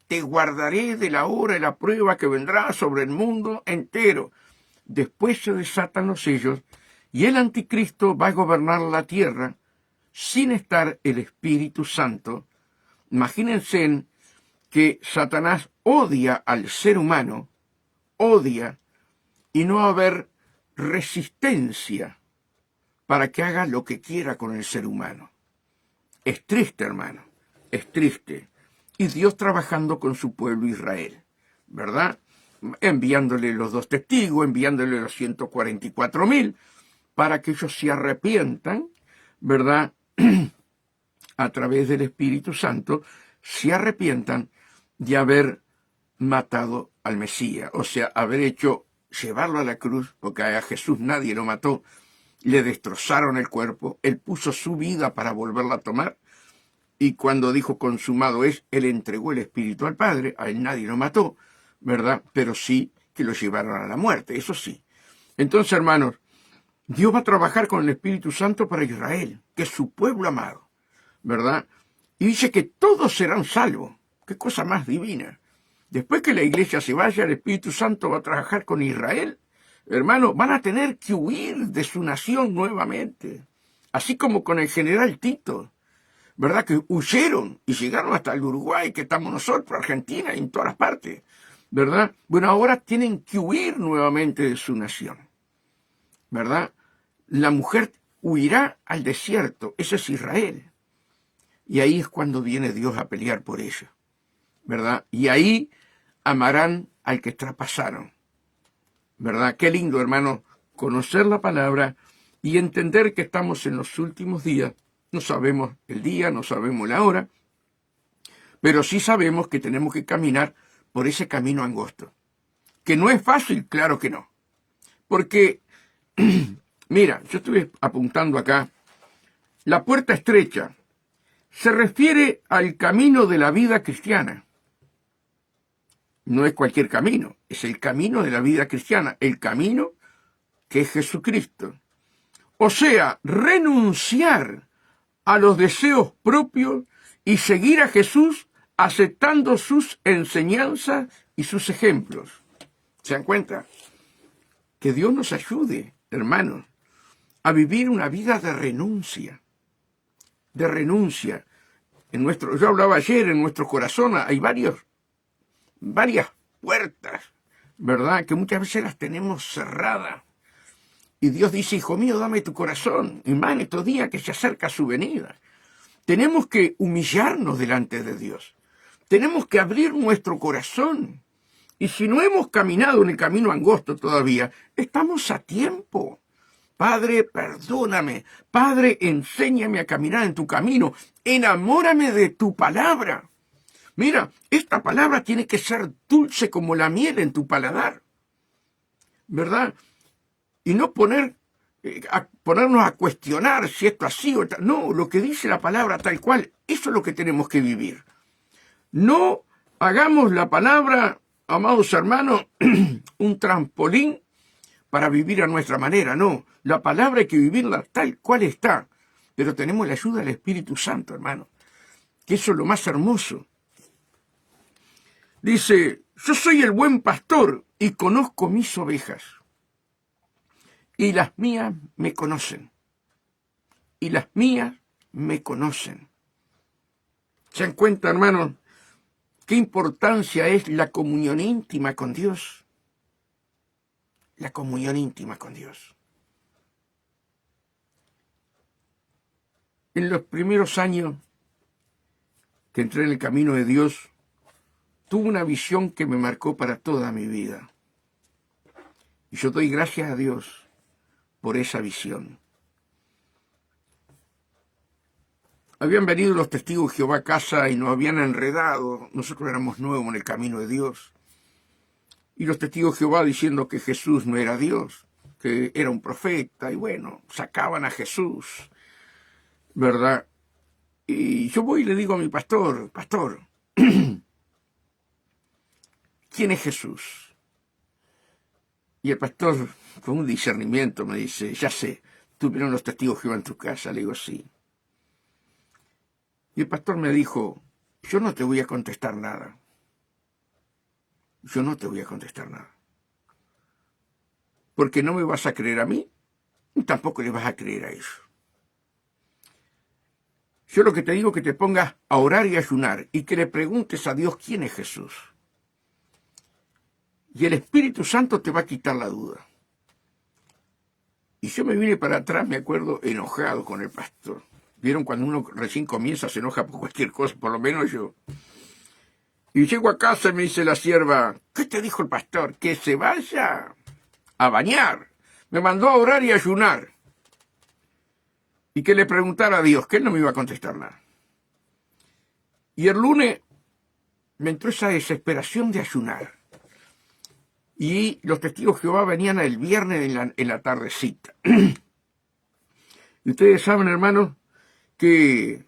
de la hora y la prueba que vendrá sobre el mundo entero. Después se desatan los sellos y el anticristo va a gobernar la tierra sin estar el Espíritu Santo. Imagínense que Satanás odia al ser humano, odia, y no va a haber resistencia para que haga lo que quiera con el ser humano. Es triste, hermano, es triste. Y Dios trabajando con su pueblo Israel, ¿verdad? Enviándole los 2 testigos, enviándole los 144,000, para que ellos se arrepientan, ¿verdad? A través del Espíritu Santo, se arrepientan de haber matado al Mesías, o sea, llevarlo a la cruz, porque a Jesús nadie lo mató, le destrozaron el cuerpo, él puso su vida para volverla a tomar, y cuando dijo consumado es, él entregó el Espíritu al Padre, a él nadie lo mató, ¿verdad? Pero sí que lo llevaron a la muerte, eso sí. Entonces, hermanos, Dios va a trabajar con el Espíritu Santo para Israel, que es su pueblo amado, ¿verdad? Y dice que todos serán salvos. Qué cosa más divina. Después que la iglesia se vaya, el Espíritu Santo va a trabajar con Israel. Hermano, van a tener que huir de su nación nuevamente. Así como con el general Tito, ¿verdad? Que huyeron y llegaron hasta el Uruguay, que estamos nosotros, Argentina y en todas las partes, ¿verdad? Bueno, ahora tienen que huir nuevamente de su nación, ¿verdad? La mujer huirá al desierto, ese es Israel. Y ahí es cuando viene Dios a pelear por ella, ¿verdad? Y ahí amarán al que traspasaron, ¿verdad? Qué lindo, hermano, conocer la palabra y entender que estamos en los últimos días. No sabemos el día, no sabemos la hora, pero sí sabemos que tenemos que caminar por ese camino angosto. Que no es fácil, claro que no. Porque, mira, yo estuve apuntando acá, la puerta estrecha se refiere al camino de la vida cristiana. No es cualquier camino, es el camino de la vida cristiana, el camino que es Jesucristo. O sea, renunciar a los deseos propios y seguir a Jesús aceptando sus enseñanzas y sus ejemplos. ¿Se dan cuenta? Que Dios nos ayude, hermanos, a vivir una vida de renuncia. De renuncia. Yo hablaba ayer, en nuestro corazón hay varias puertas, ¿verdad? Que muchas veces las tenemos cerradas. Y Dios dice, hijo mío, dame tu corazón. Y más en estos días que se acerca su venida. Tenemos que humillarnos delante de Dios. Tenemos que abrir nuestro corazón. Y si no hemos caminado en el camino angosto todavía, estamos a tiempo. Padre, perdóname. Padre, enséñame a caminar en tu camino. Enamórame de tu palabra. Mira, esta palabra tiene que ser dulce como la miel en tu paladar, ¿verdad? Y no ponernos a cuestionar si esto así o tal. No, lo que dice la palabra tal cual, eso es lo que tenemos que vivir. No hagamos la palabra, amados hermanos, un trampolín para vivir a nuestra manera. No, la palabra hay que vivirla tal cual está. Pero tenemos la ayuda del Espíritu Santo, hermano, que eso es lo más hermoso. Dice, yo soy el buen pastor y conozco mis ovejas. Y las mías me conocen. Y las mías me conocen. ¿Se dan cuenta, hermanos, qué importancia es la comunión íntima con Dios? La comunión íntima con Dios. En los primeros años que entré en el camino de Dios, tuve una visión que me marcó para toda mi vida. Y yo doy gracias a Dios por esa visión. Habían venido los testigos de Jehová a casa y nos habían enredado. Nosotros éramos nuevos en el camino de Dios. Y los testigos de Jehová diciendo que Jesús no era Dios, que era un profeta. Y bueno, sacaban a Jesús, ¿verdad? Y yo voy y le digo a mi pastor, ¿quién es Jesús? Y el pastor, con un discernimiento, me dice, ya sé, ¿tuvieron los testigos de Jehová en tu casa? Le digo, sí. Y el pastor me dijo, yo no te voy a contestar nada. Yo no te voy a contestar nada. Porque no me vas a creer a mí, y tampoco le vas a creer a ellos. Yo lo que te digo es que te pongas a orar y a ayunar y que le preguntes a Dios quién es Jesús. Y el Espíritu Santo te va a quitar la duda. Y yo me vine para atrás, me acuerdo, enojado con el pastor. ¿Vieron cuando uno recién comienza, se enoja por cualquier cosa? Por lo menos yo. Y llego a casa y me dice la sierva, ¿qué te dijo el pastor? Que se vaya a bañar. Me mandó a orar y a ayunar. Y que le preguntara a Dios, que él no me iba a contestar nada. Y el lunes me entró esa desesperación de ayunar. Y los testigos de Jehová venían el viernes en la tardecita. Y ustedes saben, hermanos, que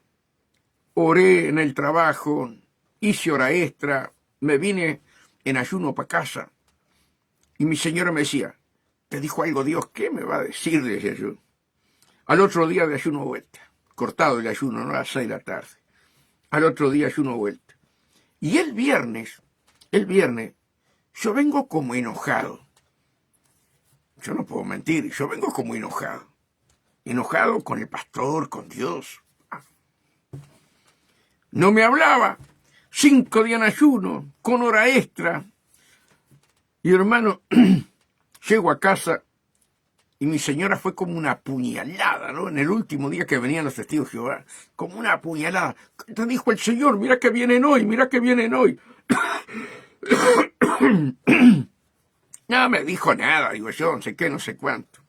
oré en el trabajo, hice hora extra, me vine en ayuno para casa. Y mi señora me decía, ¿te dijo algo Dios? ¿Qué me va a decir? Decía yo. Al otro día de ayuno vuelta. Cortado el ayuno, no a las 6 de la tarde. Al otro día ayuno vuelta. Y el viernes, yo vengo como enojado. Yo no puedo mentir, yo vengo como enojado. Enojado con el pastor, con Dios. No me hablaba. 5 días en ayuno, con hora extra. Y hermano, llego a casa y mi señora fue como una puñalada, ¿no? En el último día que venían los testigos de Jehová, como una puñalada. Te dijo el Señor, mira que vienen hoy, mira que vienen hoy. No me dijo nada, digo yo, no sé qué, no sé cuánto.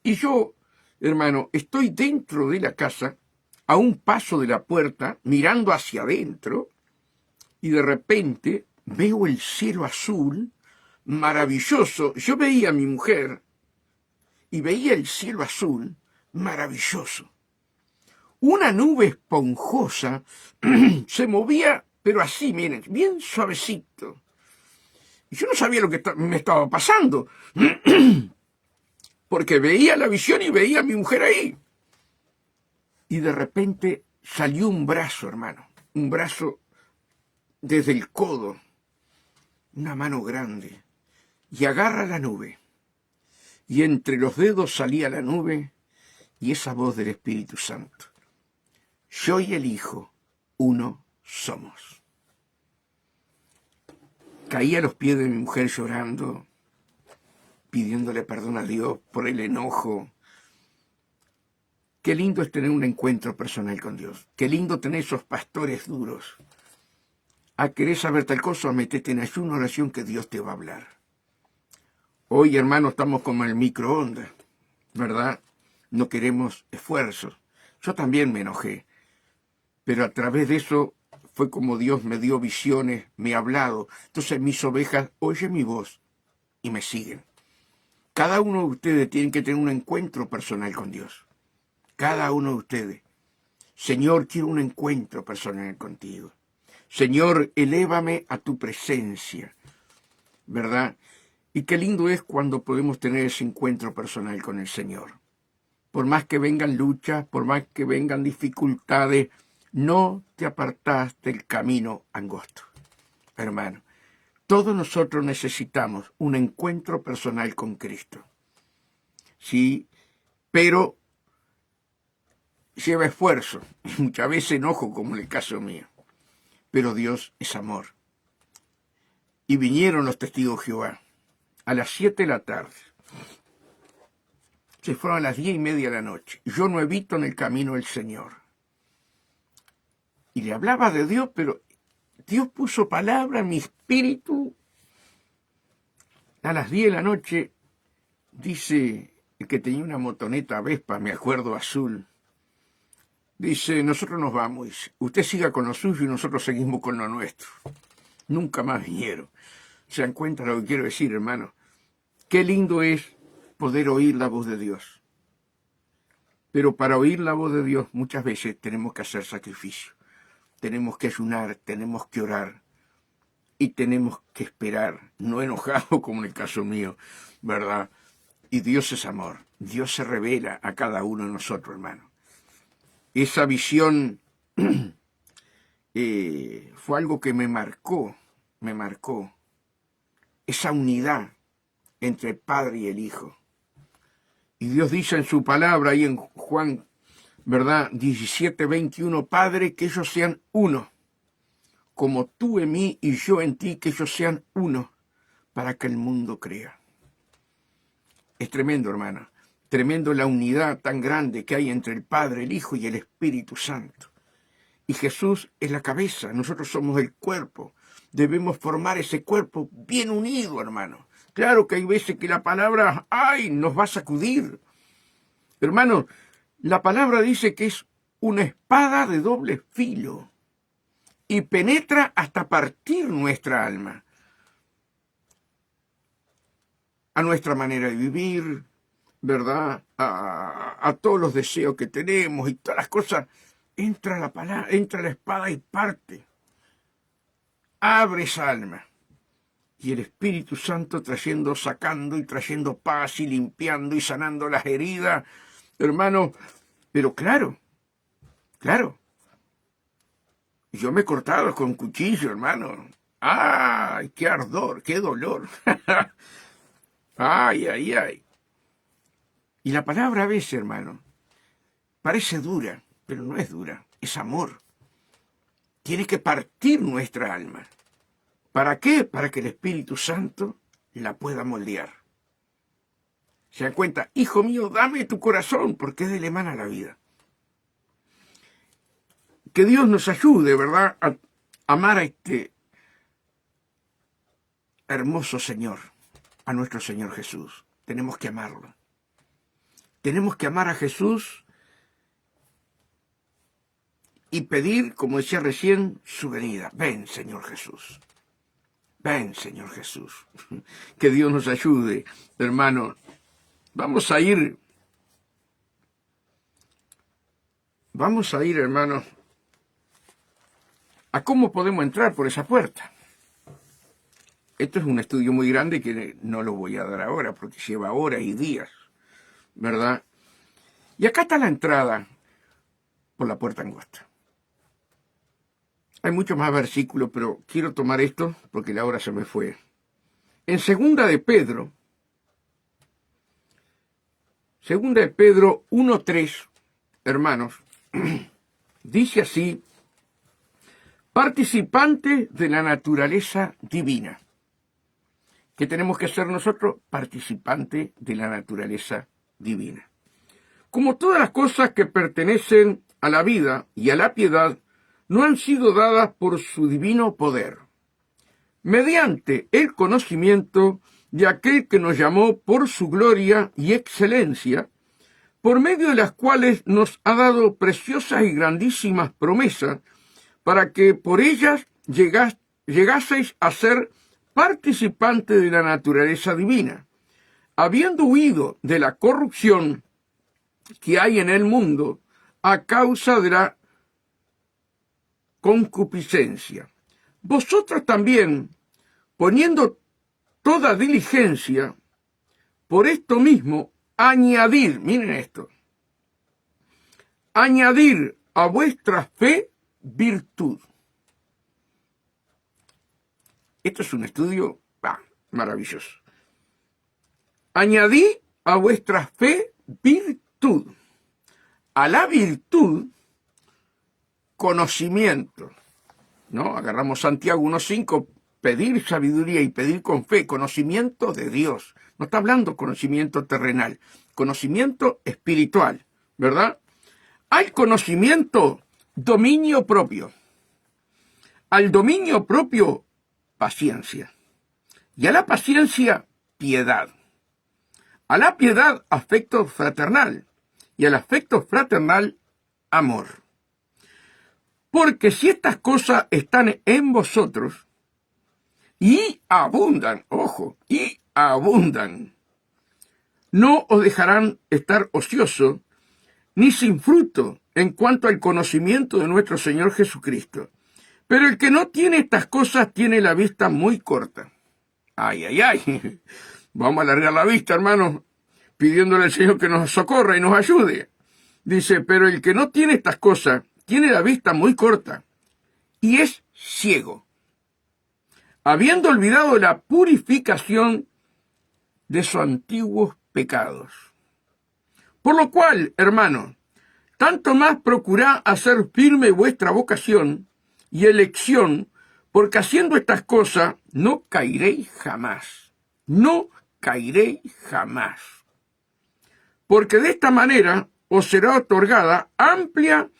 Y yo, hermano, estoy dentro de la casa, a un paso de la puerta, mirando hacia adentro, y de repente veo el cielo azul, maravilloso. Yo veía a mi mujer, y veía el cielo azul, maravilloso. Una nube esponjosa se movía, pero así, miren, bien suavecito. Y yo no sabía lo que me estaba pasando, porque veía la visión y veía a mi mujer ahí. Y de repente salió un brazo, hermano, un brazo desde el codo, una mano grande, y agarra la nube. Y entre los dedos salía la nube y esa voz del Espíritu Santo. Yo y el Hijo, uno somos. Caí a los pies de mi mujer llorando, pidiéndole perdón a Dios por el enojo. Qué lindo es tener un encuentro personal con Dios. Qué lindo tener esos pastores duros. ¿Querés saber tal cosa? Metete en ayuno, oración, que Dios te va a hablar. Hoy, hermano, estamos como en el microondas, ¿verdad? No queremos esfuerzos. Yo también me enojé. Pero a través de eso fue como Dios me dio visiones, me ha hablado. Entonces mis ovejas oyen mi voz y me siguen. Cada uno de ustedes tiene que tener un encuentro personal con Dios. Cada uno de ustedes. Señor, quiero un encuentro personal contigo. Señor, elévame a tu presencia, ¿verdad? Y qué lindo es cuando podemos tener ese encuentro personal con el Señor. Por más que vengan luchas, por más que vengan dificultades, no te apartás del camino angosto. Hermano, todos nosotros necesitamos un encuentro personal con Cristo. Sí, pero lleva esfuerzo, y muchas veces enojo, como en el caso mío. Pero Dios es amor. Y vinieron los testigos de Jehová a las 7 de la tarde. Se fueron a las 10:30 de la noche. Yo no evito en el camino del Señor. Y le hablaba de Dios, pero Dios puso palabra en mi espíritu. A las 10 de la noche, dice el que tenía una motoneta Vespa, me acuerdo, azul. Dice, nosotros nos vamos. Dice, usted siga con lo suyo y nosotros seguimos con lo nuestro. Nunca más vinieron. ¿Se dan cuenta lo que quiero decir, hermano? Qué lindo es poder oír la voz de Dios. Pero para oír la voz de Dios muchas veces tenemos que hacer sacrificio. Tenemos que ayunar, tenemos que orar. y tenemos que esperar, no enojado como en el caso mío, ¿verdad? Y Dios es amor. Dios se revela a cada uno de nosotros, hermano. Esa visión fue algo que me marcó. Esa unidad entre el Padre y el Hijo. Y Dios dice en su palabra, ahí en Juan, ¿verdad? 17:21, Padre, que ellos sean uno, como tú en mí y yo en ti, que ellos sean uno, para que el mundo crea. Es tremendo, hermano. Tremendo la unidad tan grande que hay entre el Padre, el Hijo y el Espíritu Santo. Y Jesús es la cabeza, nosotros somos el cuerpo. Debemos formar ese cuerpo bien unido, hermano. Claro que hay veces que la palabra, ¡ay!, nos va a sacudir. Hermano, la palabra dice que es una espada de doble filo y penetra hasta partir nuestra alma, a nuestra manera de vivir, ¿verdad? A todos los deseos que tenemos y todas las cosas. Entra la palabra, entra la espada y parte. Abre esa alma. Y el Espíritu Santo trayendo, sacando y trayendo paz y limpiando y sanando las heridas. Hermano, pero claro. Yo me he cortado con cuchillo, hermano. ¡Ay, qué ardor, qué dolor! ¡Ay! Y la palabra a veces, hermano, parece dura, pero no es dura, es amor. Tiene que partir nuestra alma. ¿Para qué? Para que el Espíritu Santo la pueda moldear. Se dan cuenta, hijo mío, dame tu corazón, porque es de él emana la vida. Que Dios nos ayude, ¿verdad?, a amar a este hermoso Señor, a nuestro Señor Jesús. Tenemos que amarlo. Tenemos que amar a Jesús y pedir, como decía recién, su venida. Ven, Señor Jesús. Ven, Señor Jesús. Que Dios nos ayude, hermano. Vamos a ir, hermano, a cómo podemos entrar por esa puerta. Esto es un estudio muy grande que no lo voy a dar ahora porque lleva horas y días, ¿verdad? Y acá está la entrada por la puerta angosta. Hay muchos más versículos, pero quiero tomar esto porque la hora se me fue. En Segunda de Pedro 1:3, hermanos, dice así: participante de la naturaleza divina. ¿Qué tenemos que ser nosotros? Participante de la naturaleza divina. Como todas las cosas que pertenecen a la vida y a la piedad, no han sido dadas por su divino poder, mediante el conocimiento de aquel que nos llamó por su gloria y excelencia, por medio de las cuales nos ha dado preciosas y grandísimas promesas, para que por ellas llegaseis a ser participantes de la naturaleza divina, habiendo huido de la corrupción que hay en el mundo a causa de la concupiscencia. Vosotros también, poniendo toda diligencia, por esto mismo, añadir, miren esto, añadir a vuestra fe virtud. Esto es un estudio maravilloso. Añadí a vuestra fe virtud. A la virtud, conocimiento. ¿No? Agarramos Santiago 1:5, pedir sabiduría y pedir con fe, conocimiento de Dios. No está hablando conocimiento terrenal, conocimiento espiritual, ¿verdad? Al conocimiento, dominio propio. Al dominio propio, paciencia. Y a la paciencia, piedad. A la piedad, afecto fraternal. Y al afecto fraternal, amor. Porque si estas cosas están en vosotros y abundan, ojo, y abundan, no os dejarán estar ociosos ni sin fruto en cuanto al conocimiento de nuestro Señor Jesucristo. Pero el que no tiene estas cosas tiene la vista muy corta. Ay, ay, ay. Vamos a alargar la vista, hermanos, pidiéndole al Señor que nos socorra y nos ayude. Dice, pero el que no tiene estas cosas tiene la vista muy corta y es ciego, habiendo olvidado la purificación de sus antiguos pecados. Por lo cual, hermano, tanto más procurad hacer firme vuestra vocación y elección, porque haciendo estas cosas no caeréis jamás. No caeréis jamás. Porque de esta manera os será otorgada amplia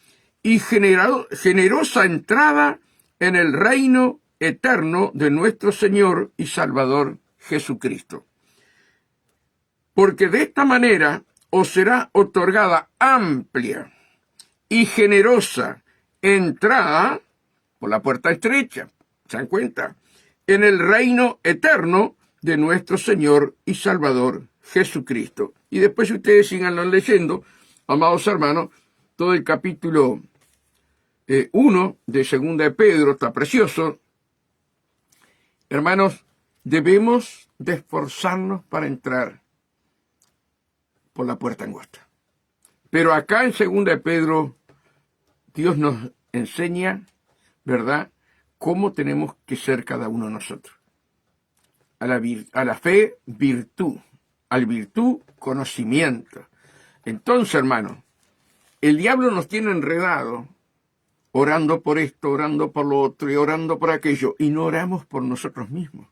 y generosa entrada en el reino eterno de nuestro Señor y Salvador Jesucristo. Porque de esta manera os será otorgada amplia y generosa entrada por la puerta estrecha, ¿se dan cuenta? En el reino eterno de nuestro Señor y Salvador Jesucristo. Y después ustedes sigan leyendo, amados hermanos, todo el capítulo 1 de Segunda de Pedro, está precioso. Hermanos, debemos de esforzarnos para entrar por la puerta angosta. Pero acá en Segunda de Pedro, Dios nos enseña, ¿verdad?, cómo tenemos que ser cada uno de nosotros. A la fe, virtud. Al virtud, conocimiento. Entonces, hermano, el diablo nos tiene enredado, orando por esto, orando por lo otro y orando por aquello, y no oramos por nosotros mismos.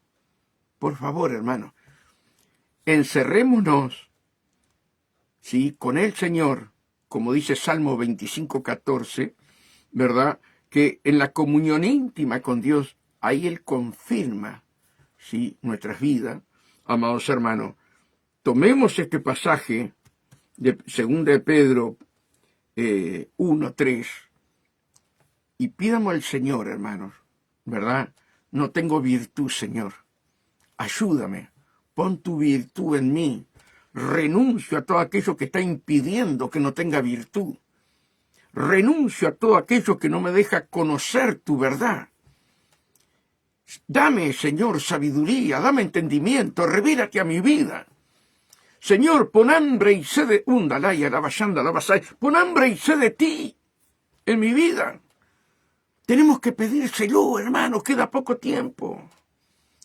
Por favor, hermano, encerrémonos, ¿sí?, con el Señor, como dice Salmo 25:14, ¿verdad?, que en la comunión íntima con Dios, ahí Él confirma, ¿sí?, nuestras vidas. Amados hermanos, tomemos este pasaje de 2 de Pedro 1:3 y pidamos al Señor, hermanos, ¿verdad? No tengo virtud, Señor. Ayúdame, pon tu virtud en mí. Renuncio a todo aquello que está impidiendo que no tenga virtud. Renuncio a todo aquello que no me deja conocer tu verdad. Dame, Señor, sabiduría, dame entendimiento, revélate a mi vida. Señor, pon hambre y sed de pon hambre y sed de ti en mi vida. Tenemos que pedírselo, hermano, queda poco tiempo.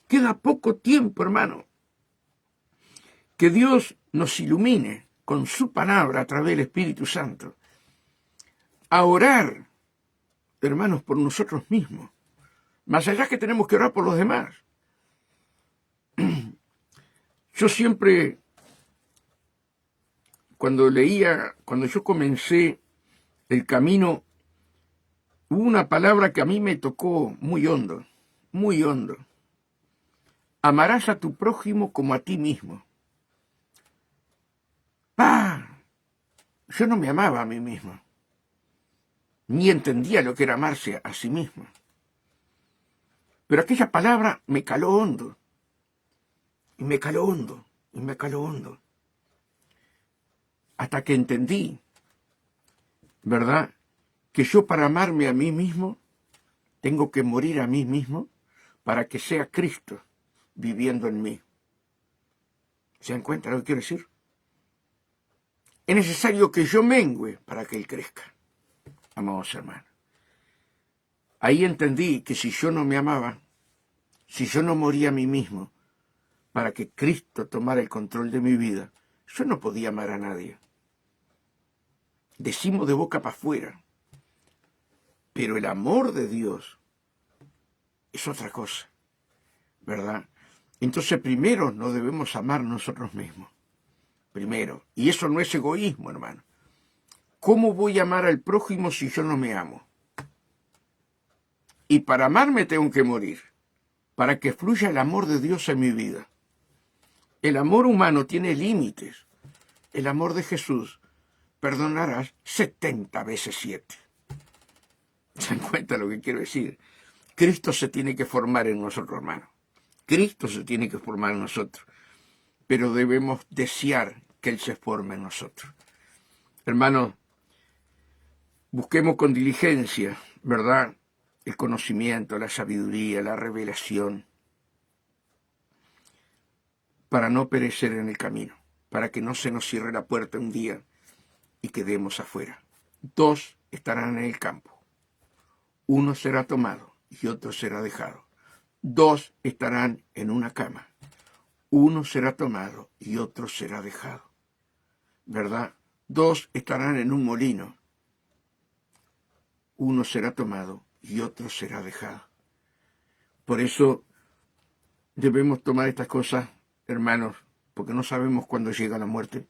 Queda poco tiempo, hermano. Que Dios nos ilumine con su palabra a través del Espíritu Santo. A orar, hermanos, por nosotros mismos. Más allá que tenemos que orar por los demás. Yo siempre, cuando yo comencé el camino, hubo una palabra que a mí me tocó muy hondo, muy hondo. Amarás a tu prójimo como a ti mismo. Yo no me amaba a mí mismo, ni entendía lo que era amarse a sí mismo. Pero aquella palabra me caló hondo, y me caló hondo, y me caló hondo. Hasta que entendí, ¿verdad?, que yo para amarme a mí mismo, tengo que morir a mí mismo para que sea Cristo viviendo en mí. ¿Se dan cuenta lo que quiero decir? Es necesario que yo mengüe para que Él crezca, amados hermanos. Ahí entendí que si yo no me amaba, si yo no moría a mí mismo para que Cristo tomara el control de mi vida, yo no podía amar a nadie. Decimos de boca para afuera, pero el amor de Dios es otra cosa, ¿verdad? Entonces primero nos debemos amar nosotros mismos. Primero. Y eso no es egoísmo, hermano. ¿Cómo voy a amar al prójimo si yo no me amo? Y para amarme tengo que morir, para que fluya el amor de Dios en mi vida. El amor humano tiene límites. El amor de Jesús, perdonarás 70 veces 7. ¿Se dan cuenta lo que quiero decir? Cristo se tiene que formar en nosotros, hermano. Cristo se tiene que formar en nosotros. Pero debemos desear que Él se forme en nosotros. Hermanos, busquemos con diligencia, ¿verdad?, el conocimiento, la sabiduría, la revelación, para no perecer en el camino, para que no se nos cierre la puerta un día y quedemos afuera. 2 estarán en el campo, 1 será tomado y otro será dejado. 2 estarán en una cama, 1 será tomado y otro será dejado. ¿Verdad? 2 estarán en un molino, 1 será tomado y otro será dejado. Por eso debemos tomar estas cosas, hermanos, porque no sabemos cuándo llega la muerte,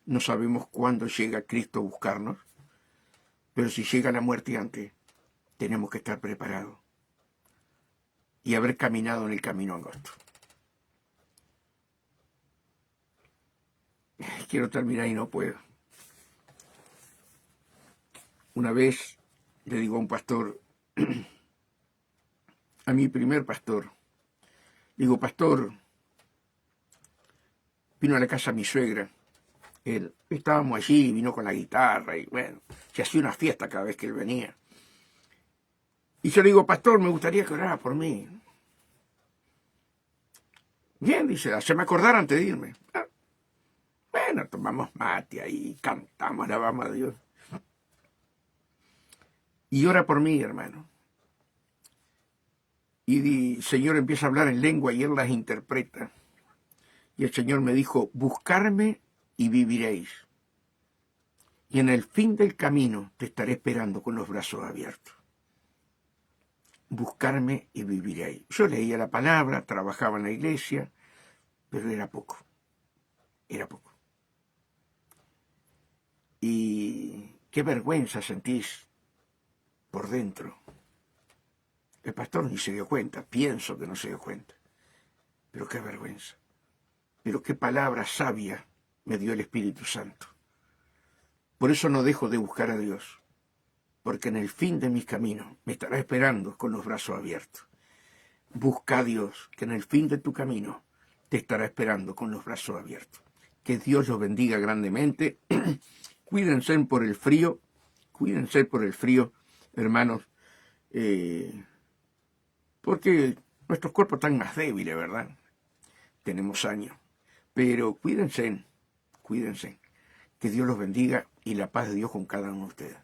no sabemos cuándo llega Cristo a buscarnos, pero si llega la muerte antes, tenemos que estar preparados y haber caminado en el camino angosto. Quiero terminar y no puedo. Una vez le digo a un pastor, a mi primer pastor, digo, pastor, vino a la casa mi suegra, estábamos allí, vino con la guitarra y bueno, se hacía una fiesta cada vez que él venía. Y yo le digo, pastor, me gustaría que orara por mí. Bien, dice, haceme acordar antes de irme. Bueno, tomamos mate ahí, cantamos, alabamos a Dios. Y ora por mí, hermano. Y el Señor empieza a hablar en lengua y Él las interpreta. Y el Señor me dijo, buscarme y viviréis. Y en el fin del camino te estaré esperando con los brazos abiertos. Buscarme y viviréis. Yo leía la palabra, trabajaba en la iglesia, pero era poco. Era poco. Y qué vergüenza sentís por dentro. El pastor ni se dio cuenta, pienso que no se dio cuenta. Pero qué vergüenza. Pero qué palabra sabia me dio el Espíritu Santo. Por eso no dejo de buscar a Dios, porque en el fin de mis caminos me estará esperando con los brazos abiertos. Busca a Dios, que en el fin de tu camino te estará esperando con los brazos abiertos. Que Dios los bendiga grandemente. Cuídense por el frío, hermanos, porque nuestros cuerpos están más débiles, ¿verdad? Tenemos años, pero cuídense. Que Dios los bendiga y la paz de Dios con cada uno de ustedes.